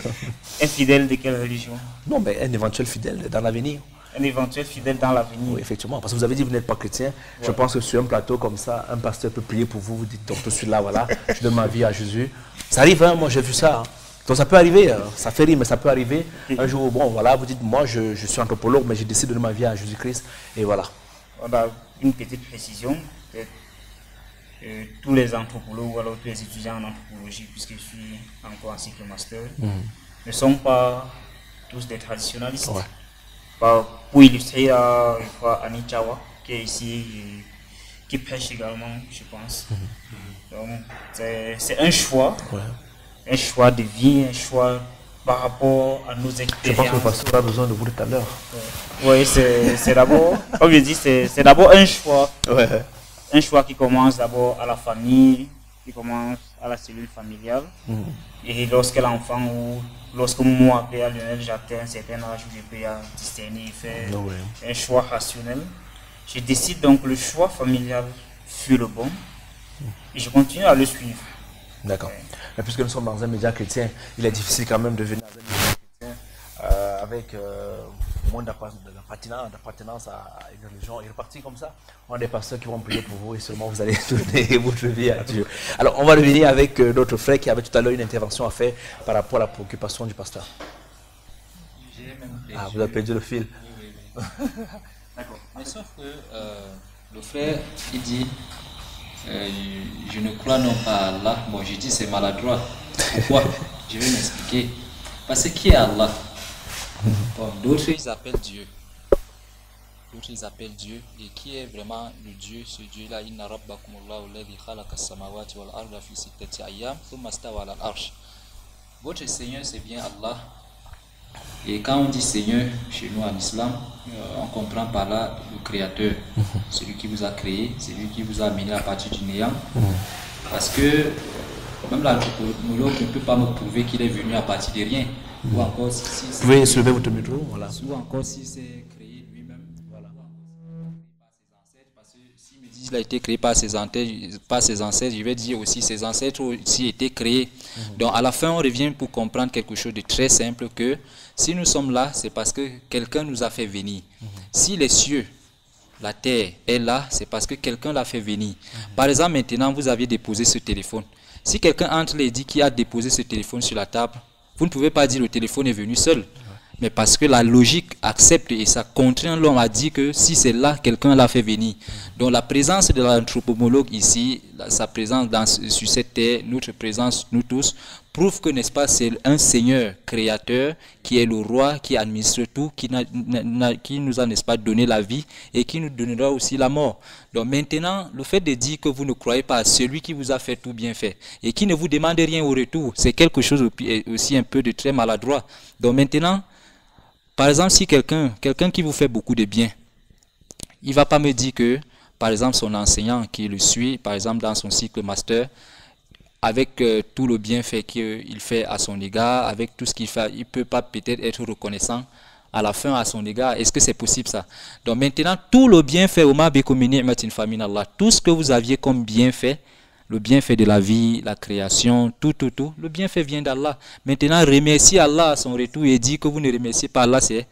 Un fidèle de quelle religion? Non, mais un éventuel fidèle dans l'avenir. Un éventuel fidèle dans l'avenir. Oui, effectivement. Parce que vous avez dit que vous n'êtes pas chrétien. Je pense que sur un plateau comme ça, un pasteur peut prier pour vous. Vous dites, donc je suis là, voilà, je donne ma vie à Jésus. Ça arrive, hein, moi j'ai vu ça. Hein. Donc ça peut arriver, ça fait rire, mais ça peut arriver. Un jour, bon, voilà, vous dites, moi je suis anthropologue, mais j'ai décidé de donner ma vie à Jésus-Christ. Et voilà. On a une petite précision. Tous les anthropologues ou alors tous les étudiants en anthropologie, puisque je suis encore en cycle master, ne sont pas tous des traditionalistes. Ouais. Pour illustrer, je crois, Annie Chawa, qui est ici, qui prêche également, je pense. Donc, c'est un choix, un choix de vie, un choix par rapport à nos expériences. Je pense que le pasteur a besoin de vous tout à l'heure. Oui, c'est d'abord, comme je dis, c'est d'abord un choix. Ouais. Un choix qui commence d'abord à la famille, qui commence à la cellule familiale. Et lorsque l'enfant ou lorsque moi, Père Lionel, j'atteins un certain âge où je peux discerner et faire un choix rationnel, je décide donc que le choix familial fut le bon et je continue à le suivre. D'accord. Mais puisque nous sommes dans un média chrétien, il est difficile quand même de venir dans un média chrétien avec moins d'appartenance à une religion. Il est parti comme ça. On a des pasteurs qui vont prier pour vous et seulement vous allez donner votre vie à Dieu. Alors on va revenir avec notre frère qui avait tout à l'heure une intervention à faire par rapport à la préoccupation du pasteur. Vous avez perdu le fil. Oui. D'accord. Mais sauf que le frère, il dit je ne crois non pas à Allah. Bon, je dis c'est maladroit. Pourquoi? Je vais m'expliquer. Parce que qui est Allah? Bon, d'autres ils appellent Dieu. D'autres ils appellent Dieu. Et qui est vraiment le Dieu? Ce Dieu-là, Inna rabbakumullahu alladhi khalaqa as-samawati wal arda fi sittati ayyam thumma istawa 'ala al-arsh. Votre Seigneur, c'est bien Allah. Et quand on dit Seigneur chez nous en islam, on comprend par là le Créateur, celui qui vous a créé, celui qui vous a amené à partir du néant. Parce que même l'anthropologue ne peut pas me prouver qu'il est venu à partir de rien. Ou encore si Vous pouvez soulever votre micro, voilà. Ou encore si c'est créé lui-même. Voilà. Parce que s'il me dit qu'il a été créé par ses ancêtres, je vais dire aussi ses ancêtres ont aussi été créés. Donc à la fin, on revient pour comprendre quelque chose de très simple, que si nous sommes là, c'est parce que quelqu'un nous a fait venir. Si les cieux, la terre est là, c'est parce que quelqu'un l'a fait venir. Par exemple, maintenant, vous aviez déposé ce téléphone. Si quelqu'un entre et dit qu'il a déposé ce téléphone sur la table, vous ne pouvez pas dire le téléphone est venu seul. Mais parce que la logique accepte et ça contraint l'homme à dire que si c'est là, quelqu'un l'a fait venir. Donc la présence de l'anthropologue ici, sa présence sur cette terre, notre présence, nous tous, prouve que, n'est-ce pas, c'est un Seigneur créateur qui est le roi, qui administre tout, qui nous a, n'est-ce pas, donné la vie et qui nous donnera aussi la mort. Donc maintenant, le fait de dire que vous ne croyez pas à celui qui vous a fait tout bien fait et qui ne vous demande rien au retour, c'est quelque chose aussi un peu de très maladroit. Donc maintenant, par exemple, si quelqu'un qui vous fait beaucoup de bien, il ne va pas me dire que, par exemple, son enseignant qui le suit, par exemple, dans son cycle master, avec tout le bienfait qu'il fait à son égard, avec tout ce qu'il fait, il ne peut pas peut-être être reconnaissant à la fin à son égard. Est-ce que c'est possible ça? Donc maintenant, tout le bienfait, tout ce que vous aviez comme bienfait, le bienfait de la vie, la création, tout, le bienfait vient d'Allah. Maintenant, remerciez Allah à son retour et dire que vous ne remerciez pas Allah, c'est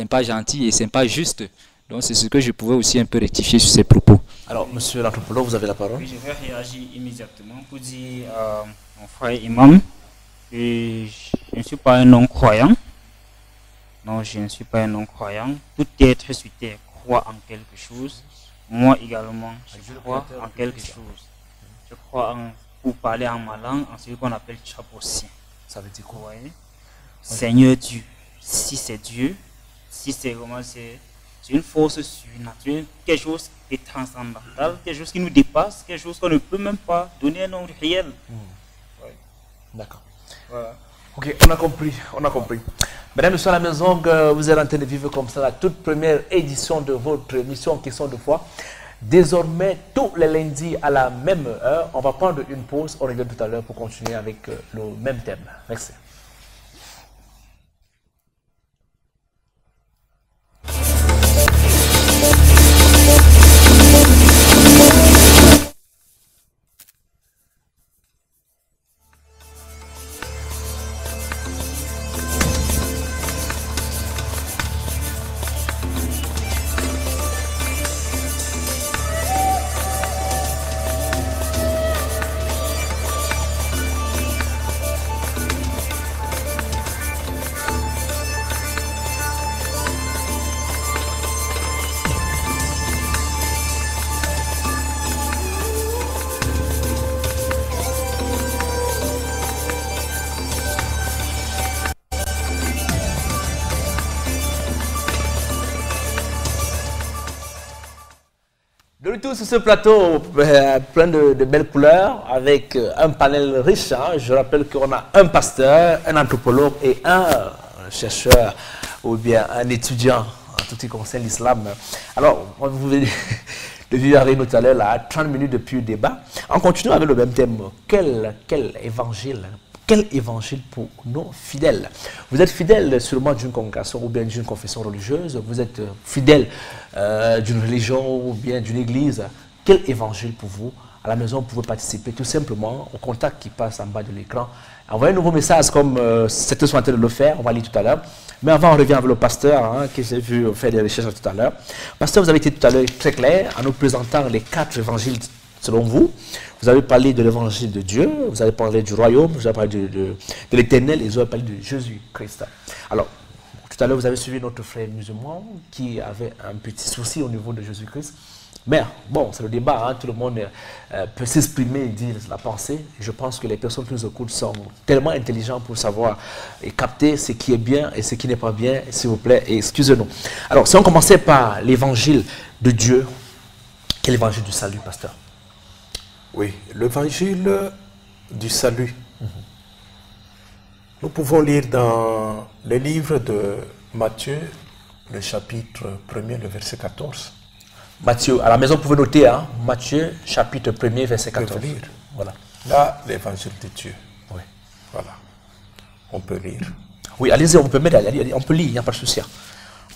pas gentil et c'est pas juste. Donc c'est ce que je pouvais aussi un peu rectifier sur ces propos. Alors, monsieur l'anthropologue, vous avez la parole. Oui, je vais réagir immédiatement pour dire à mon frère imam que je ne suis pas un non-croyant. Non, je ne suis pas un non-croyant. Tout être sur terre croit en quelque chose. Moi également, je crois en quelque chose. Je crois pour parler en ma langue, en ce qu'on appelle Chaposien. Ça veut dire quoi? Seigneur Dieu. Si c'est Dieu, si c'est vraiment c'est une force surnaturelle, quelque chose qui est transcendantal, quelque chose qui nous dépasse, quelque chose qu'on ne peut même pas donner un nom réel. Ouais. D'accord. Voilà. Ok, on a compris, on a compris. Mesdames et messieurs à la maison, vous êtes en train de vivre comme ça la toute première édition de votre émission Question de foi. Désormais, tous les lundis à la même heure, on va prendre une pause. On revient tout à l'heure pour continuer avec le même thème. Merci. De retour sur ce plateau plein de belles couleurs, avec un panel riche. Hein. Je rappelle qu'on a un pasteur, un anthropologue et un chercheur ou bien un étudiant en tout ce qui concerne l'islam. Alors, vous venez de vivre arriver tout à l'heure, là, 30 minutes depuis le débat. On continue avec le même thème. Quel évangile pour nos fidèles? Vous êtes fidèle sûrement d'une congrégation ou bien d'une confession religieuse, vous êtes fidèle d'une religion ou bien d'une église. Quel évangile pour vous? À la maison, vous pouvez participer tout simplement au contact qui passe en bas de l'écran. Envoyez un nouveau message comme c'était en train de le faire, on va lire tout à l'heure. Mais avant, on revient avec le pasteur, hein, qui j'ai vu faire des recherches tout à l'heure. Pasteur, vous avez été tout à l'heure très clair en nous présentant les 4 évangiles selon vous. Vous avez parlé de l'évangile de Dieu, vous avez parlé du royaume, vous avez parlé de l'éternel et vous avez parlé de Jésus-Christ. Alors, tout à l'heure, vous avez suivi notre frère musulman qui avait un petit souci au niveau de Jésus-Christ. Mais bon, c'est le débat, hein, tout le monde peut s'exprimer et dire la pensée. Je pense que les personnes qui nous écoutent sont tellement intelligentes pour savoir et capter ce qui est bien et ce qui n'est pas bien, s'il vous plaît, et excusez-nous. Alors, si on commençait par l'évangile de Dieu, quel évangile du salut, pasteur? Oui, l'évangile du salut. Nous pouvons lire dans le livre de Matthieu, le chapitre 1er, le verset 14. Matthieu, à la maison, vous pouvez noter, hein, Matthieu, chapitre 1er, verset 14. On peut lire. Voilà. Là, l'évangile de Dieu. Oui. Voilà. On peut lire. Oui, allez-y, on peut lire, il n'y a pas de souci.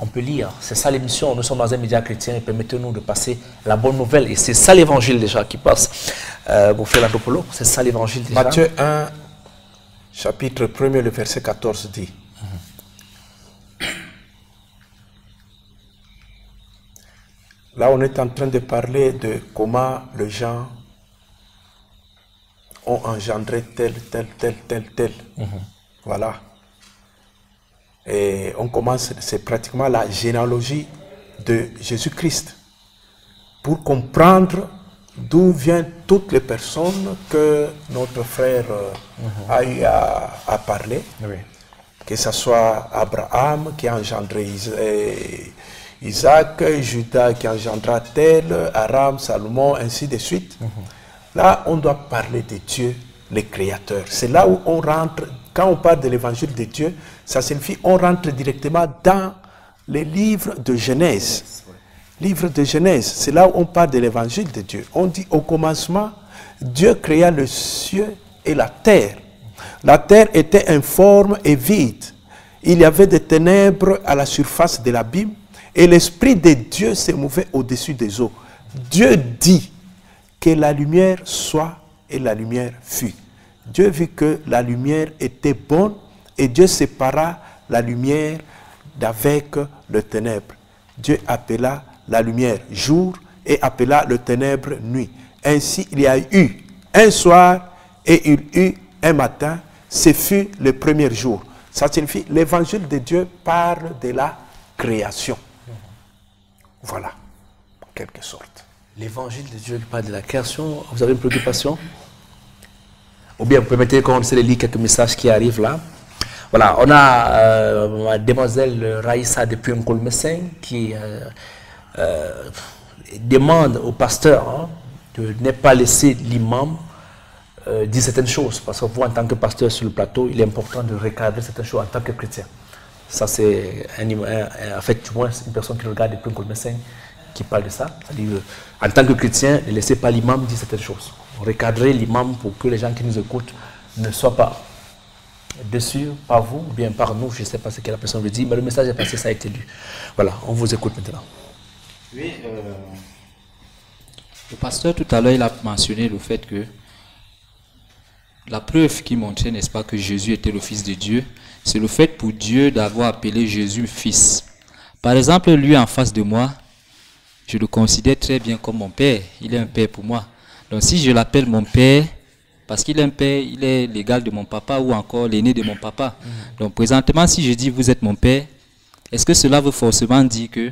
On peut lire, c'est ça l'émission, nous sommes dans un média chrétien et permettez-nous de passer la bonne nouvelle. Et c'est ça l'évangile déjà qui passe. Vous faites l'anthropologue, c'est ça l'évangile déjà. Matthieu 1, chapitre 1er, le verset 14 dit. Là, on est en train de parler de comment les gens ont engendré tel. Voilà. Et on commence, c'est pratiquement la généalogie de Jésus-Christ. Pour comprendre d'où viennent toutes les personnes que notre frère a eu à parler. Oui. Que ce soit Abraham qui a engendré Isaac, Judas qui engendra tel, Aram, Salomon, ainsi de suite. Là, on doit parler de Dieu, le Créateur. C'est là où on rentre, quand on parle de l'évangile de Dieu, ça signifie on rentre directement dans les livres de Genèse. Livre de Genèse, c'est là où on parle de l'évangile de Dieu. On dit au commencement, Dieu créa le ciel et la terre. La terre était informe et vide. Il y avait des ténèbres à la surface de l'abîme et l'Esprit de Dieu se mouvait au-dessus des eaux. Dieu dit que la lumière soit et la lumière fut. Dieu vit que la lumière était bonne et Dieu sépara la lumière d'avec le ténèbre. Dieu appela la lumière jour et appela le ténèbre nuit. Ainsi il y a eu un soir et il y eut un matin. Ce fut le premier jour. Ça signifie l'évangile de Dieu parle de la création. Voilà, en quelque sorte. L'évangile de Dieu parle de la création. Vous avez une préoccupation? Ou bien vous permettez qu'on essaie de lire quelques messages qui arrivent là. Voilà, on a mademoiselle Raïssa depuis un Colmessin qui demande au pasteur de ne pas laisser l'imam dire certaines choses. Parce que vous, en tant que pasteur sur le plateau, il est important de recadrer certaines choses en tant que chrétien. Ça, c'est en fait, tu vois, une personne qui regarde depuis un Colmessin qui parle de ça. C'est-à-dire, en tant que chrétien, ne laissez pas l'imam dire certaines choses. Recadrer l'imam pour que les gens qui nous écoutent ne soient pas déçus par vous ou bien par nous. Je ne sais pas ce que la personne veut dire, mais le message est passé, ça a été lu. Voilà, on vous écoute maintenant. Oui, le pasteur tout à l'heure, il a mentionné le fait que la preuve qui montrait, n'est-ce pas, que Jésus était le Fils de Dieu, c'est le fait pour Dieu d'avoir appelé Jésus Fils. Par exemple, lui en face de moi, je le considère très bien comme mon père. Il est un père pour moi. Donc si je l'appelle mon père, parce qu'il est un père, il est l'égal de mon papa ou encore l'aîné de mon papa. Donc présentement, si je dis vous êtes mon père, est-ce que cela veut forcément dire que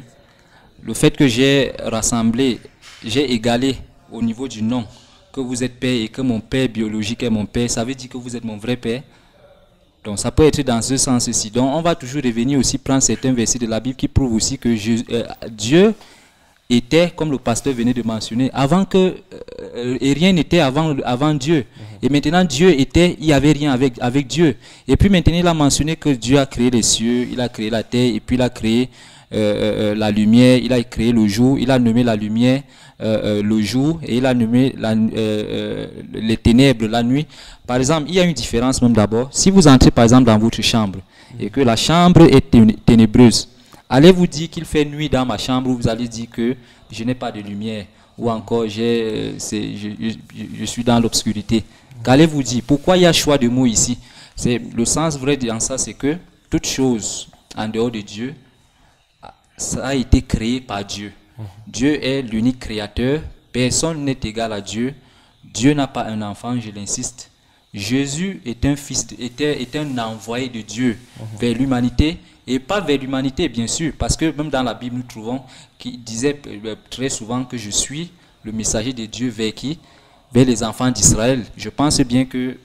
le fait que j'ai rassemblé, j'ai égalé au niveau du nom, que vous êtes père et que mon père biologique est mon père, ça veut dire que vous êtes mon vrai père? Donc ça peut être dans ce sens-ci. Donc on va toujours revenir aussi prendre certains versets de la Bible qui prouvent aussi que Dieu était, comme le pasteur venait de mentionner, avant que et rien n'était avant Dieu. Et maintenant Dieu était, il n'y avait rien avec Dieu. Et puis maintenant il a mentionné que Dieu a créé les cieux, il a créé la terre, et puis il a créé la lumière, il a créé le jour, il a nommé la lumière le jour, et il a nommé les ténèbres la nuit. Par exemple, il y a une différence même d'abord. Si vous entrez par exemple dans votre chambre et que la chambre est ténébreuse, allez-vous dire qu'il fait nuit dans ma chambre ou vous allez dire que je n'ai pas de lumière ou encore je suis dans l'obscurité? Qu'allez-vous dire? Pourquoi il y a choix de mots ici? C'est le sens vrai dans ça, c'est que toute chose en dehors de Dieu, ça a été créé par Dieu. Dieu est l'unique créateur. Personne n'est égal à Dieu. Dieu n'a pas un enfant, je l'insiste. Jésus est un fils, est un envoyé de Dieu vers l'humanité. et pas vers l'humanité, bien sûr, parce que même dans la Bible, nous trouvons qu'il disait très souvent que je suis le messager de Dieu vers qui? Vers les enfants d'Israël. Je pense bien que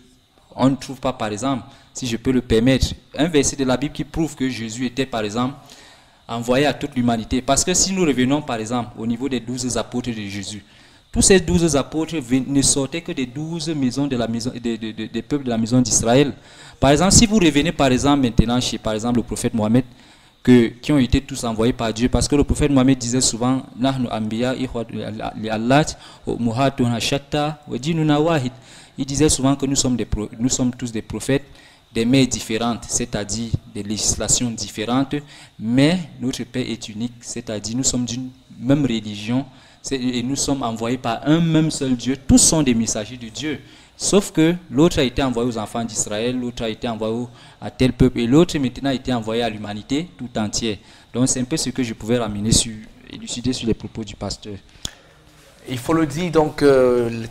on ne trouve pas, par exemple, si je peux le permettre, un verset de la Bible qui prouve que Jésus était, par exemple, envoyé à toute l'humanité. Parce que si nous revenons, par exemple, au niveau des 12 apôtres de Jésus, tous ces 12 apôtres ne sortaient que des 12 maisons de la maison, des peuples de la maison d'Israël. Par exemple, si vous revenez, par exemple, maintenant chez, par exemple, le prophète Mohammed, qui ont été tous envoyés par Dieu, parce que le prophète Mohammed disait souvent, il disait souvent que nous sommes tous des prophètes, des mères différentes, c'est-à-dire des législations différentes, mais notre Père est unique, c'est-à-dire nous sommes d'une même religion, et nous sommes envoyés par un même seul Dieu. Tous sont des messagers de Dieu. Sauf que l'autre a été envoyé aux enfants d'Israël, l'autre a été envoyé à tel peuple, et l'autre maintenant a été envoyé à l'humanité tout entière. Donc c'est un peu ce que je pouvais ramener élucider sur les propos du pasteur. Il faut le dire, donc,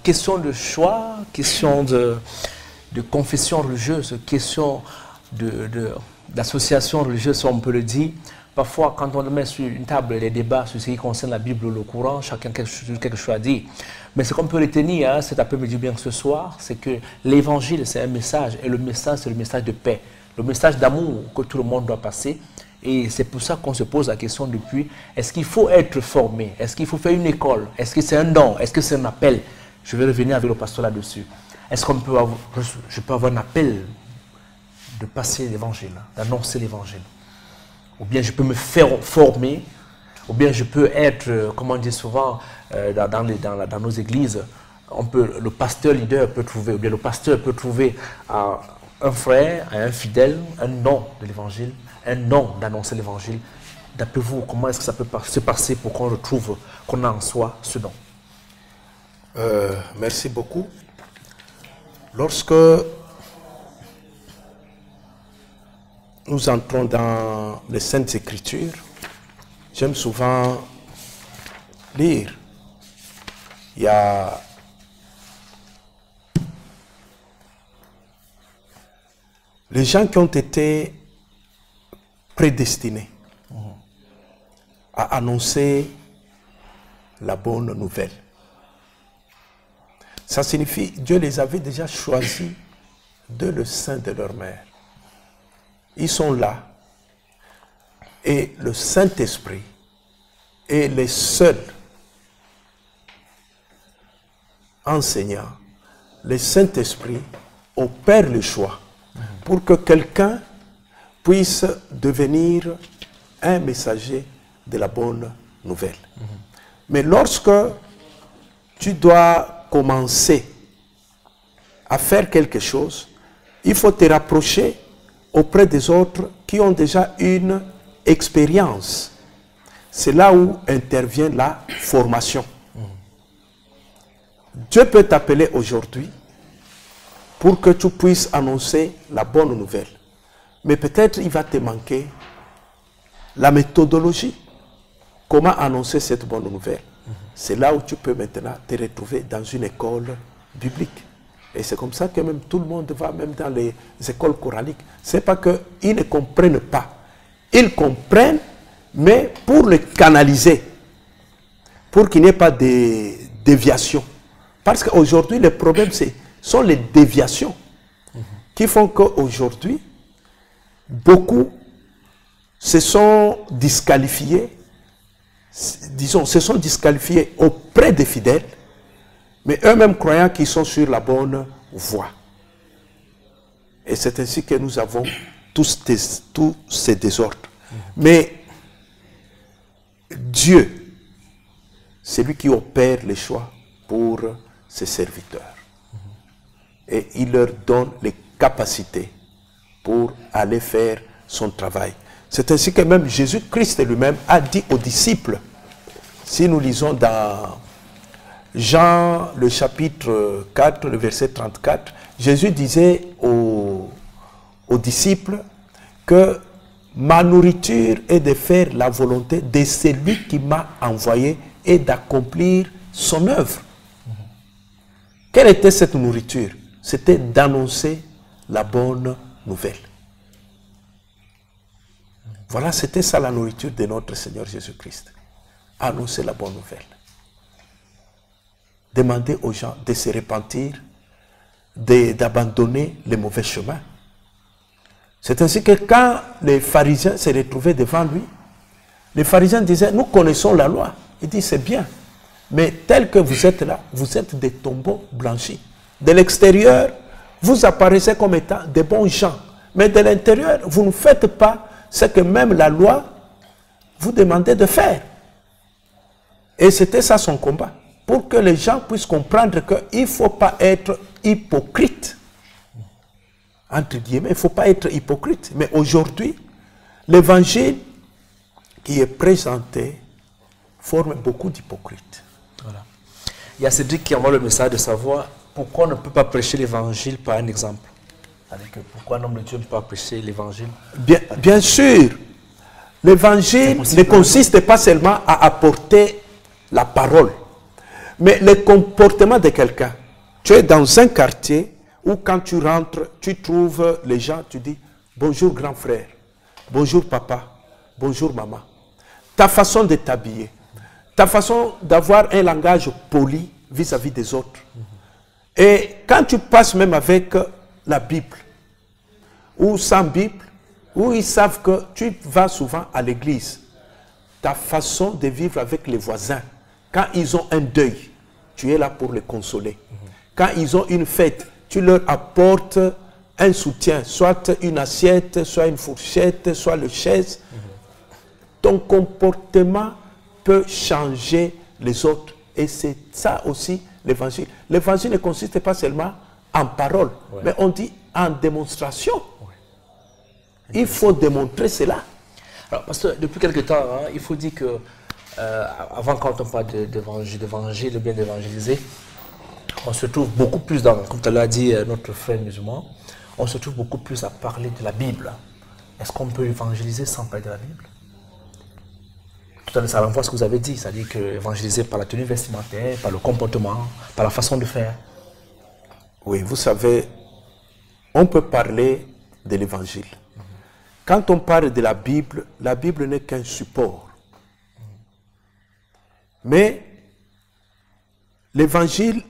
question de choix, question de confession religieuse, question d'association religieuse, si on peut le dire. Parfois, quand on met sur une table les débats sur ce qui concerne la Bible ou le Coran, chacun a quelque chose à dire. Mais ce qu'on peut retenir hein, cet après-midi bien que ce soir, c'est que l'évangile, c'est un message, et le message, c'est le message de paix, le message d'amour que tout le monde doit passer. Et c'est pour ça qu'on se pose la question depuis, est-ce qu'il faut être formé? Est-ce qu'il faut faire une école? Est-ce que c'est un don? Est-ce que c'est un appel? Je vais revenir avec le pasteur là-dessus. Est-ce qu'on peut avoir, je peux avoir un appel de passer l'évangile, d'annoncer l'évangile? Ou bien je peux me faire former, ou bien je peux être, comme on dit souvent dans nos églises, le pasteur leader peut trouver, ou bien le pasteur peut trouver un frère, un fidèle, un nom de l'évangile, un nom d'annoncer l'évangile. D'après vous, comment est-ce que ça peut se passer pour qu'on retrouve, qu'on a en soi ce nom? Merci beaucoup. Lorsque nous entrons dans les Saintes Écritures, j'aime souvent lire. Il y a les gens qui ont été prédestinés à annoncer la bonne nouvelle. Ça signifie que Dieu les avait déjà choisis de le sein de leur mère. Ils sont là. Et le Saint-Esprit est les seuls enseignants. Le Saint-Esprit opère le choix pour que quelqu'un puisse devenir un messager de la bonne nouvelle. Mais lorsque tu dois commencer à faire quelque chose, il faut te rapprocher auprès des autres qui ont déjà une expérience. C'est là où intervient la formation. Dieu peut t'appeler aujourd'hui pour que tu puisses annoncer la bonne nouvelle. Mais peut-être il va te manquer la méthodologie. Comment annoncer cette bonne nouvelle? C'est là où tu peux maintenant te retrouver dans une école biblique. Et c'est comme ça que même tout le monde va, même dans les écoles coraniques. Ce n'est pas qu'ils ne comprennent pas. Ils comprennent, mais pour le canaliser, pour qu'il n'y ait pas de déviation. Parce qu'aujourd'hui, le problème, sont les déviations qui font qu'aujourd'hui, beaucoup se sont disqualifiés, disons, se sont disqualifiés auprès des fidèles, mais eux-mêmes croyant qu'ils sont sur la bonne voie. Et c'est ainsi que nous avons tous ces désordres. Mais Dieu, c'est lui qui opère les choix pour ses serviteurs. Et il leur donne les capacités pour aller faire son travail. C'est ainsi que même Jésus-Christ lui-même a dit aux disciples, si nous lisons dans Jean, le chapitre 4, le verset 34, Jésus disait aux disciples que ma nourriture est de faire la volonté de celui qui m'a envoyé et d'accomplir son œuvre. Quelle était cette nourriture? C'était d'annoncer la bonne nouvelle. Voilà, c'était ça la nourriture de notre Seigneur Jésus-Christ. Annoncer la bonne nouvelle. Demander aux gens de se repentir, d'abandonner les mauvais chemins. C'est ainsi que quand les pharisiens se retrouvaient devant lui, les pharisiens disaient, nous connaissons la loi. Il dit, c'est bien. Mais tel que vous êtes là, vous êtes des tombeaux blanchis. De l'extérieur, vous apparaissez comme étant des bons gens. Mais de l'intérieur, vous ne faites pas ce que même la loi vous demandait de faire. Et c'était ça son combat. Pour que les gens puissent comprendre qu'il ne faut pas être hypocrite. Entre guillemets, il ne faut pas être hypocrite. Mais aujourd'hui, l'évangile qui est présenté forme beaucoup d'hypocrites. Voilà. Il y a Cédric qui envoie le message de savoir pourquoi on ne peut pas prêcher l'évangile par un exemple. C'est-à-dire que pourquoi l'homme de Dieu ne peut pas prêcher l'évangile? Bien sûr, l'évangile ne consiste pas seulement à apporter la parole, mais le comportement de quelqu'un. Tu es dans un quartier où quand tu rentres, tu trouves les gens, tu dis bonjour grand frère, bonjour papa, bonjour maman. Ta façon de t'habiller, ta façon d'avoir un langage poli vis-à-vis des autres. Et quand tu passes même avec la Bible, ou sans Bible, où ils savent que tu vas souvent à l'église, ta façon de vivre avec les voisins, quand ils ont un deuil, tu es là pour les consoler. Quand ils ont une fête, tu leur apportes un soutien, soit une assiette, soit une fourchette, soit le chaise. Ton comportement peut changer les autres. Et c'est ça aussi l'évangile. L'évangile ne consiste pas seulement en parole, mais on dit en démonstration. Il faut démontrer cela. Alors, parce que depuis quelque temps, hein, il faut dire que, avant, quand on parle d'évangile, bien d'évangéliser, on se trouve beaucoup plus dans, comme tu l'as dit notre frère musulman, on se trouve beaucoup plus à parler de la Bible. Est-ce qu'on peut évangéliser sans parler de la Bible? Tout à l'heure, ça renvoie à ce que vous avez dit, c'est-à-dire que évangéliser par la tenue vestimentaire, par le comportement, par la façon de faire. Oui, vous savez, on peut parler de l'évangile. Quand on parle de la Bible n'est qu'un support. Mais l'évangile,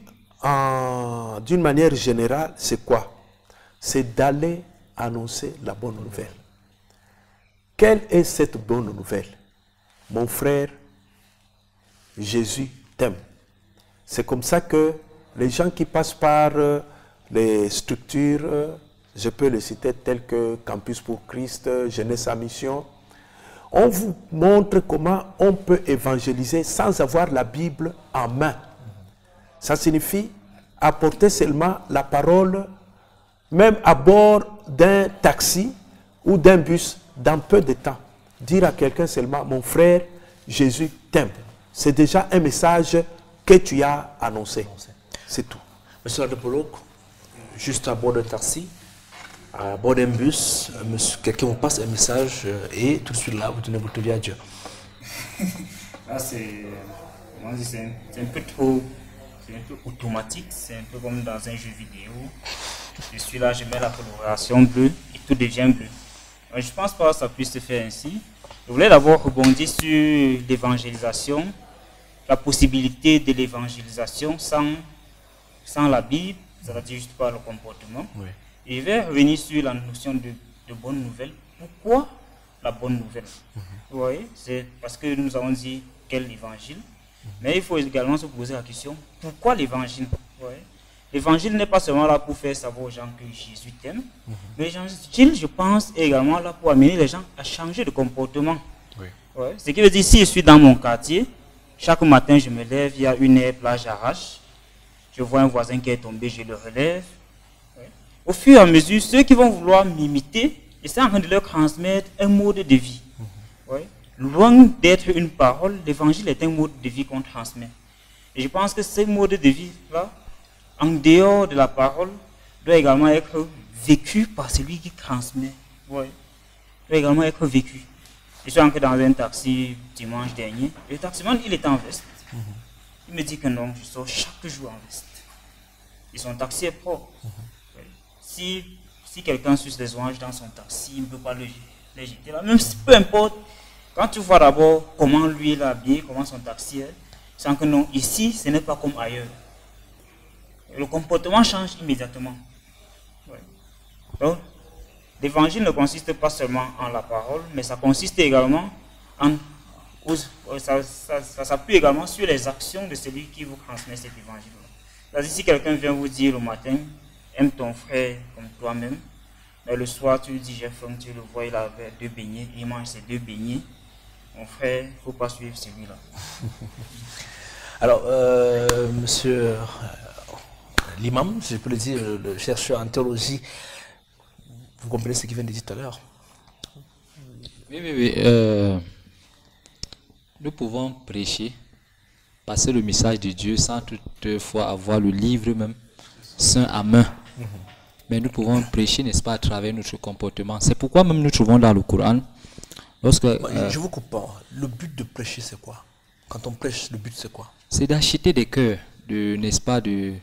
d'une manière générale, c'est quoi? C'est d'aller annoncer la bonne nouvelle. Quelle est cette bonne nouvelle? Mon frère, Jésus t'aime. C'est comme ça que les gens qui passent par les structures, je peux les citer telles que Campus pour Christ, Jeunesse à Mission, on vous montre comment on peut évangéliser sans avoir la Bible en main. Ça signifie apporter seulement la parole, même à bord d'un taxi ou d'un bus, dans peu de temps. Dire à quelqu'un seulement, mon frère, Jésus t'aime. C'est déjà un message que tu as annoncé. C'est tout. Monsieur Ladepolo, juste à bord d'un taxi, à bord d'un bus, quelqu'un vous passe un message et tout de suite là, vous tenez votre vie à Dieu. Là, c'est un peu trop, c'est un peu automatique, c'est un peu comme dans un jeu vidéo. Je suis là, je mets la coloration bleue et tout devient bleu. Je ne pense pas que ça puisse se faire ainsi. Je voulais d'abord rebondir sur l'évangélisation, la possibilité de l'évangélisation sans la Bible, c'est-à-dire juste par le comportement. Oui. Et je vais revenir sur la notion de bonne nouvelle. Pourquoi la bonne nouvelle? Vous voyez, c'est parce que nous avons dit quel évangile, mais il faut également se poser la question, pourquoi l'évangile? L'évangile n'est pas seulement là pour faire savoir aux gens que Jésus t'aime, mais l'évangile, je pense, est également là pour amener les gens à changer de comportement. Oui. Ce qui veut dire, si je suis dans mon quartier, chaque matin je me lève, il y a une herbe là, j'arrache, je vois un voisin qui est tombé, je le relève. Au fur et à mesure, ceux qui vont vouloir m'imiter, essaient en train de leur transmettre un mode de vie. Loin d'être une parole, l'évangile est un mode de vie qu'on transmet. Et je pense que ce mode de vie-là, en dehors de la parole, doit également être vécu par celui qui transmet. Doit également être vécu. Je suis entré dans un taxi dimanche dernier. Le taximan, il était en veste. Il me dit que non, je sors chaque jour en veste. Et son taxi est propre. Si quelqu'un suce les oranges dans son taxi, il ne peut pas le les jeter là. Même si, peu importe, quand tu vois d'abord comment lui il est habillé, comment son taxi est, sans que non, ici, ce n'est pas comme ailleurs. Et le comportement change immédiatement. Ouais. Donc, l'évangile ne consiste pas seulement en la parole, mais ça consiste également en... Ça s'appuie également sur les actions de celui qui vous transmet cet évangile-là. C'est-à-dire, si quelqu'un vient vous dire le matin, aime ton frère comme toi-même, mais le soir, tu lui dis, j'ai faim, tu le vois, il a 2 beignets, il mange ses 2 beignets. Mon frère, il ne faut pas suivre celui-là. Alors, monsieur l'imam, je peux le dire, le chercheur en théologie, vous comprenez ce qu'il vient de dire tout à l'heure? Oui. Nous pouvons prêcher, passer le message de Dieu sans toutefois avoir le livre même saint à main. Mais nous pouvons prêcher, n'est-ce pas, à travers notre comportement. C'est pourquoi même nous trouvons dans le Coran, lorsque... je vous coupe pas. Le but de prêcher, c'est quoi? Quand on prêche, le but, c'est quoi? C'est d'acheter des cœurs, n'est-ce pas, de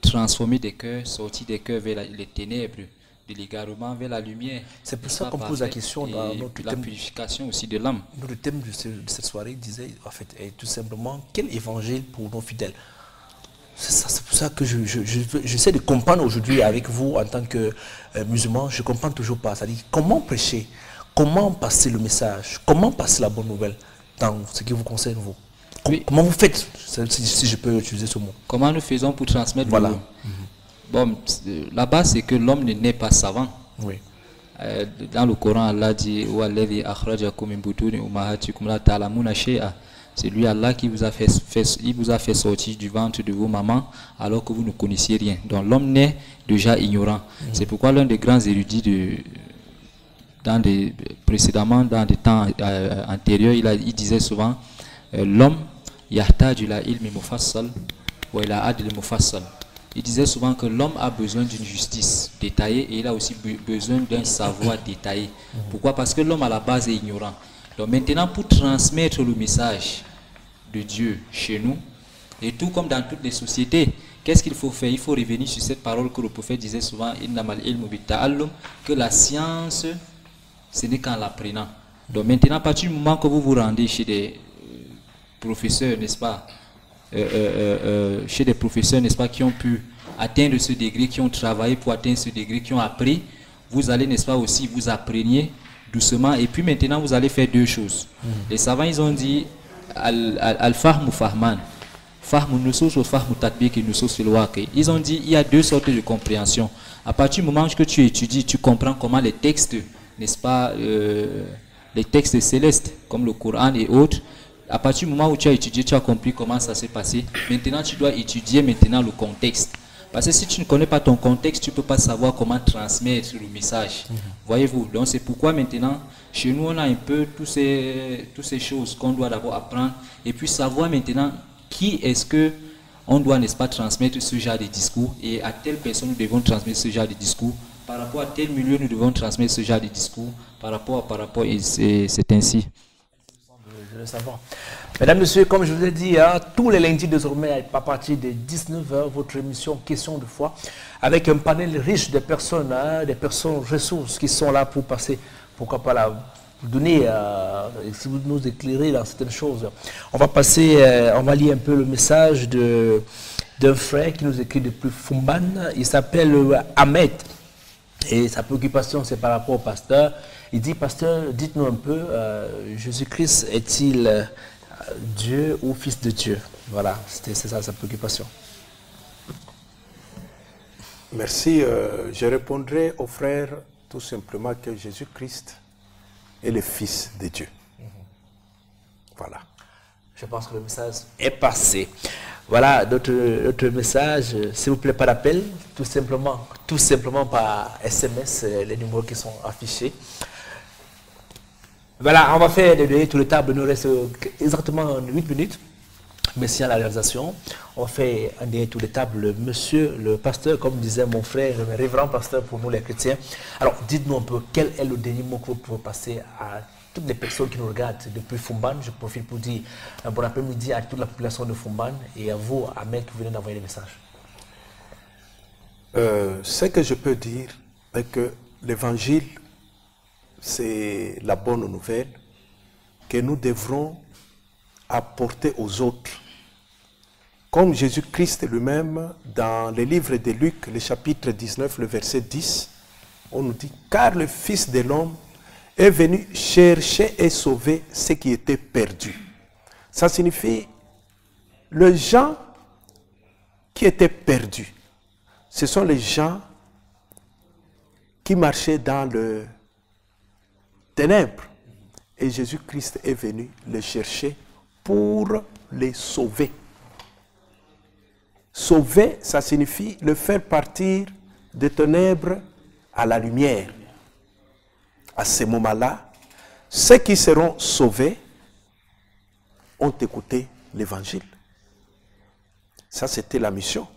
transformer des cœurs, sortir des cœurs vers les ténèbres, de l'égarement vers la lumière. C'est pour ça qu'on pose la question dans notre la purification aussi de l'âme. Notre thème de cette soirée disait, en fait, tout simplement, quel évangile pour nos fidèles? C'est pour ça que j'essaie de comprendre aujourd'hui avec vous en tant que musulman. Je ne comprends toujours pas. C'est-à-dire, comment prêcher? Comment passer le message? Comment passer la bonne nouvelle dans ce qui vous concerne, vous? Oui. Comment vous faites, si je peux utiliser ce mot? Comment nous faisons pour transmettre le mot? Bon, là-bas, c'est que l'homme n'est pas savant. Oui. Dans le Coran, Allah dit c'est lui Allah qui vous a fait sortir du ventre de vos mamans alors que vous ne connaissiez rien. Donc l'homme naît déjà ignorant. C'est pourquoi l'un des grands érudits précédemment, dans des temps antérieurs, il disait souvent l'homme yahtaju ila ilmi mufassal wa ila adl mufassal. Il disait souvent que l'homme a besoin d'une justice détaillée et il a aussi besoin d'un savoir détaillé. Pourquoi? Parce que l'homme à la base est ignorant. Donc maintenant, pour transmettre le message de Dieu chez nous, et tout comme dans toutes les sociétés, qu'est-ce qu'il faut faire? Il faut revenir sur cette parole que le prophète disait souvent, que la science, ce n'est qu'en l'apprenant. Donc maintenant, à partir du moment que vous vous rendez chez des professeurs, n'est-ce pas, chez des professeurs, n'est-ce pas, qui ont pu atteindre ce degré, qui ont travaillé pour atteindre ce degré, qui ont appris, vous allez, n'est-ce pas, aussi vous appreniez doucement, et puis maintenant vous allez faire 2 choses. Les savants, ils ont dit al-fahmu fahman, fahmu nusus ou fahmu tatbiq nusus fil waqi. Ils ont dit il y a 2 sortes de compréhension. À partir du moment que tu étudies, tu comprends comment les textes, n'est-ce pas, les textes célestes comme le Coran et autres. À partir du moment où tu as étudié, tu as compris comment ça s'est passé. Maintenant, tu dois étudier maintenant le contexte. Parce que si tu ne connais pas ton contexte, tu ne peux pas savoir comment transmettre le message. Voyez-vous? Donc c'est pourquoi maintenant, chez nous, on a un peu toutes ces choses qu'on doit d'abord apprendre. Et puis savoir maintenant qui est-ce que on doit, n'est-ce pas, transmettre ce genre de discours. Et à telle personne, nous devons transmettre ce genre de discours. Par rapport à tel milieu, nous devons transmettre ce genre de discours. Par rapport, et c'est ainsi. Je le savais. Mesdames, Messieurs, comme je vous ai dit, tous les lundis désormais, à partir de 19h, votre émission Question de foi, avec un panel riche de personnes, des personnes ressources qui sont là pour passer, pourquoi pas vous donner, si vous nous éclairez dans certaines choses. On va passer, on va lire un peu le message d'un frère qui nous écrit depuis Fumban. Il s'appelle Ahmed. Et sa préoccupation, c'est par rapport au pasteur. Il dit, pasteur, dites-nous un peu, Jésus-Christ est-il Dieu ou fils de Dieu? Voilà, c'est ça sa préoccupation. Merci. Je répondrai au frère tout simplement que Jésus-Christ est le fils de Dieu. Voilà. Je pense que le message est passé. Voilà, notre message, s'il vous plaît, par appel, tout simplement par SMS, les numéros qui sont affichés. Voilà, on va faire des tours de table, il nous reste exactement 8 minutes. Merci à la réalisation. On fait un dernier tour de table, monsieur le pasteur, comme disait mon frère, le révérend pasteur pour nous les chrétiens. Alors, dites-nous un peu, quel est le dernier mot que vous pouvez passer à toutes les personnes qui nous regardent depuis Fumban. Je profite pour dire un bon après-midi à toute la population de Fumban et à vous, Ahmed, qui venez d'envoyer les messages. Ce que je peux dire est que l'évangile c'est la bonne nouvelle que nous devrons apporter aux autres. Comme Jésus-Christ lui-même, dans le livre de Luc, le chapitre 19, le verset 10, on nous dit, car le Fils de l'homme est venu chercher et sauver ce qui était perdu. Ça signifie, les gens qui étaient perdus, ce sont les gens qui marchaient dans le ténèbres. Et Jésus-Christ est venu les chercher pour les sauver. Sauver, ça signifie le faire partir des ténèbres à la lumière. À ce moment-là, ceux qui seront sauvés ont écouté l'évangile. Ça, c'était la mission.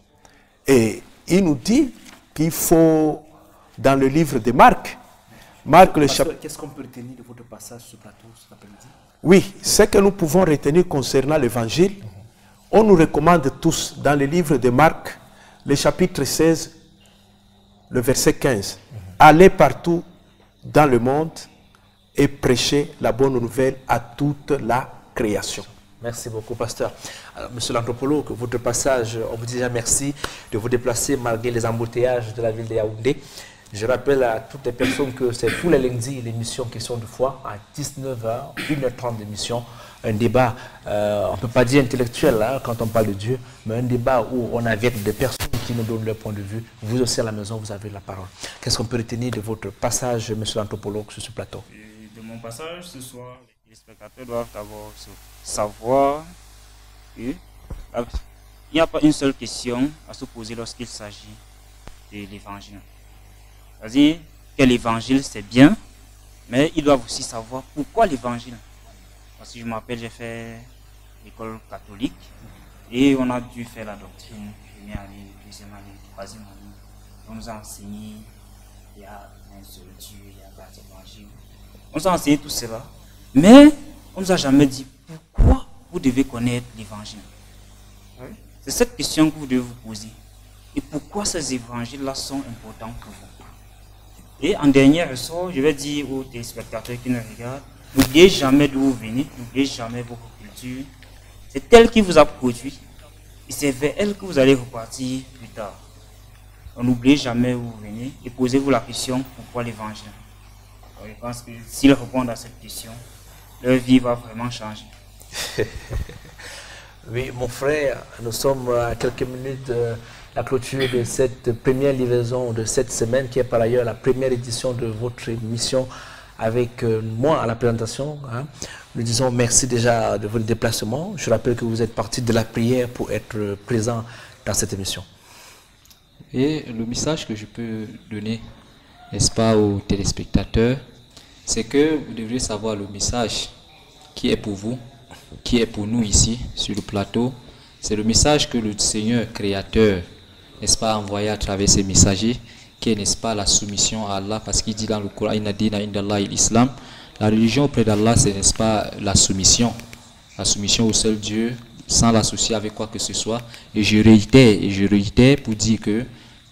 Et il nous dit qu'il faut, dans le livre de Marc, le chapitre... Qu'est-ce qu'on peut retenir de votre passage sur ce plateau cet après-midi? Oui, ce que nous pouvons retenir concernant l'évangile, on nous recommande tous, dans le livre de Marc, le chapitre 16, le verset 15, allez partout dans le monde et prêcher la bonne nouvelle à toute la création. Merci beaucoup, pasteur. Alors, monsieur l'anthropologue, votre passage, on vous dit déjà merci de vous déplacer malgré les embouteillages de la ville de Yaoundé. Je rappelle à toutes les personnes que c'est tous les lundis l'émission Question de foi à 19h, 1h30 d'émission. Un débat, on ne peut pas dire intellectuel hein, quand on parle de Dieu, mais un débat où on invite des personnes qui nous donnent leur point de vue. Vous aussi à la maison, vous avez la parole. Qu'est-ce qu'on peut retenir de votre passage, monsieur l'anthropologue, sur ce plateau? De mon passage ce soir, les spectateurs doivent d'abord savoir qu'il n'y a pas une seule question à se poser lorsqu'il s'agit de l'évangile. C'est-à-dire que l'évangile c'est bien, mais ils doivent aussi savoir pourquoi l'évangile. Parce que je m'appelle, j'ai fait l'école catholique et on a dû faire la doctrine, première année, deuxième année, troisième année. On nous a enseigné, il y a un seul Dieu, il y a quatre évangiles. On nous a enseigné tout cela, mais on ne nous a jamais dit pourquoi vous devez connaître l'évangile. C'est cette question que vous devez vous poser. Et pourquoi ces évangiles-là sont importants pour vous? Et en dernier ressort, je vais dire aux téléspectateurs qui nous regardent, n'oubliez jamais d'où vous venez, n'oubliez jamais votre culture. C'est elle qui vous a produit et c'est vers elle que vous allez repartir plus tard. Donc n'oubliez jamais où vous venez et posez-vous la question pourquoi l'évangile. Je pense que s'ils répondent à cette question, leur vie va vraiment changer. Oui, mon frère, nous sommes à quelques minutes de la clôture de cette première livraison de cette semaine, qui est par ailleurs la première édition de votre émission avec moi à la présentation. Hein. Nous disons merci déjà de votre déplacement. Je rappelle que vous êtes parti de la prière pour être présent dans cette émission. Et le message que je peux donner, n'est-ce pas, aux téléspectateurs, c'est que vous devriez savoir le message qui est pour vous, qui est pour nous ici sur le plateau. C'est le message que le Seigneur créateur, n'est-ce pas, envoyé à travers ses messagers, qui est, n'est-ce pas, la soumission à Allah, parce qu'il dit dans le Coran, Inna dina indallah l'islam, la religion auprès d'Allah, c'est, n'est-ce pas, la soumission au seul Dieu, sans l'associer avec quoi que ce soit. Et je réitère pour dire que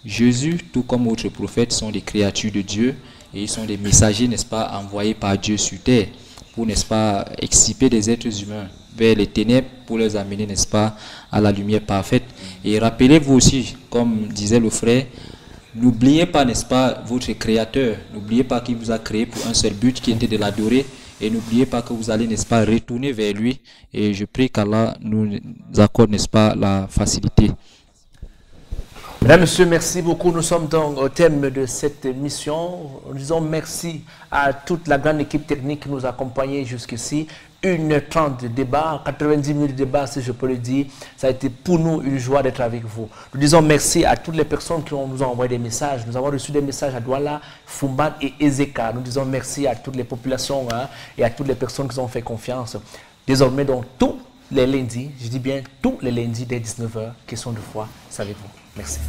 Jésus, tout comme autres prophètes, sont des créatures de Dieu, et ils sont des messagers, n'est-ce pas, envoyés par Dieu sur terre, pour, n'est-ce pas, exciper des êtres humains vers les ténèbres, pour les amener, n'est-ce pas, à la lumière parfaite. Et rappelez-vous aussi, comme disait le frère, n'oubliez pas, n'est-ce pas, votre créateur. N'oubliez pas qu'il vous a créé pour un seul but, qui était de l'adorer. Et n'oubliez pas que vous allez, n'est-ce pas, retourner vers lui. Et je prie qu'Allah nous accorde, n'est-ce pas, la facilité. Mesdames, Messieurs, merci beaucoup. Nous sommes donc au thème de cette émission. Nous disons merci à toute la grande équipe technique qui nous a accompagnés jusqu'ici. 1h30 de débat, 90 minutes de débat, si je peux le dire. Ça a été pour nous une joie d'être avec vous. Nous disons merci à toutes les personnes qui nous ont envoyé des messages. Nous avons reçu des messages à Douala, Fumban et Ezeka. Nous disons merci à toutes les populations hein, et à toutes les personnes qui nous ont fait confiance. Désormais, donc, tous les lundis, je dis bien tous les lundis dès 19h, question de foi, c'est avec vous. Merci.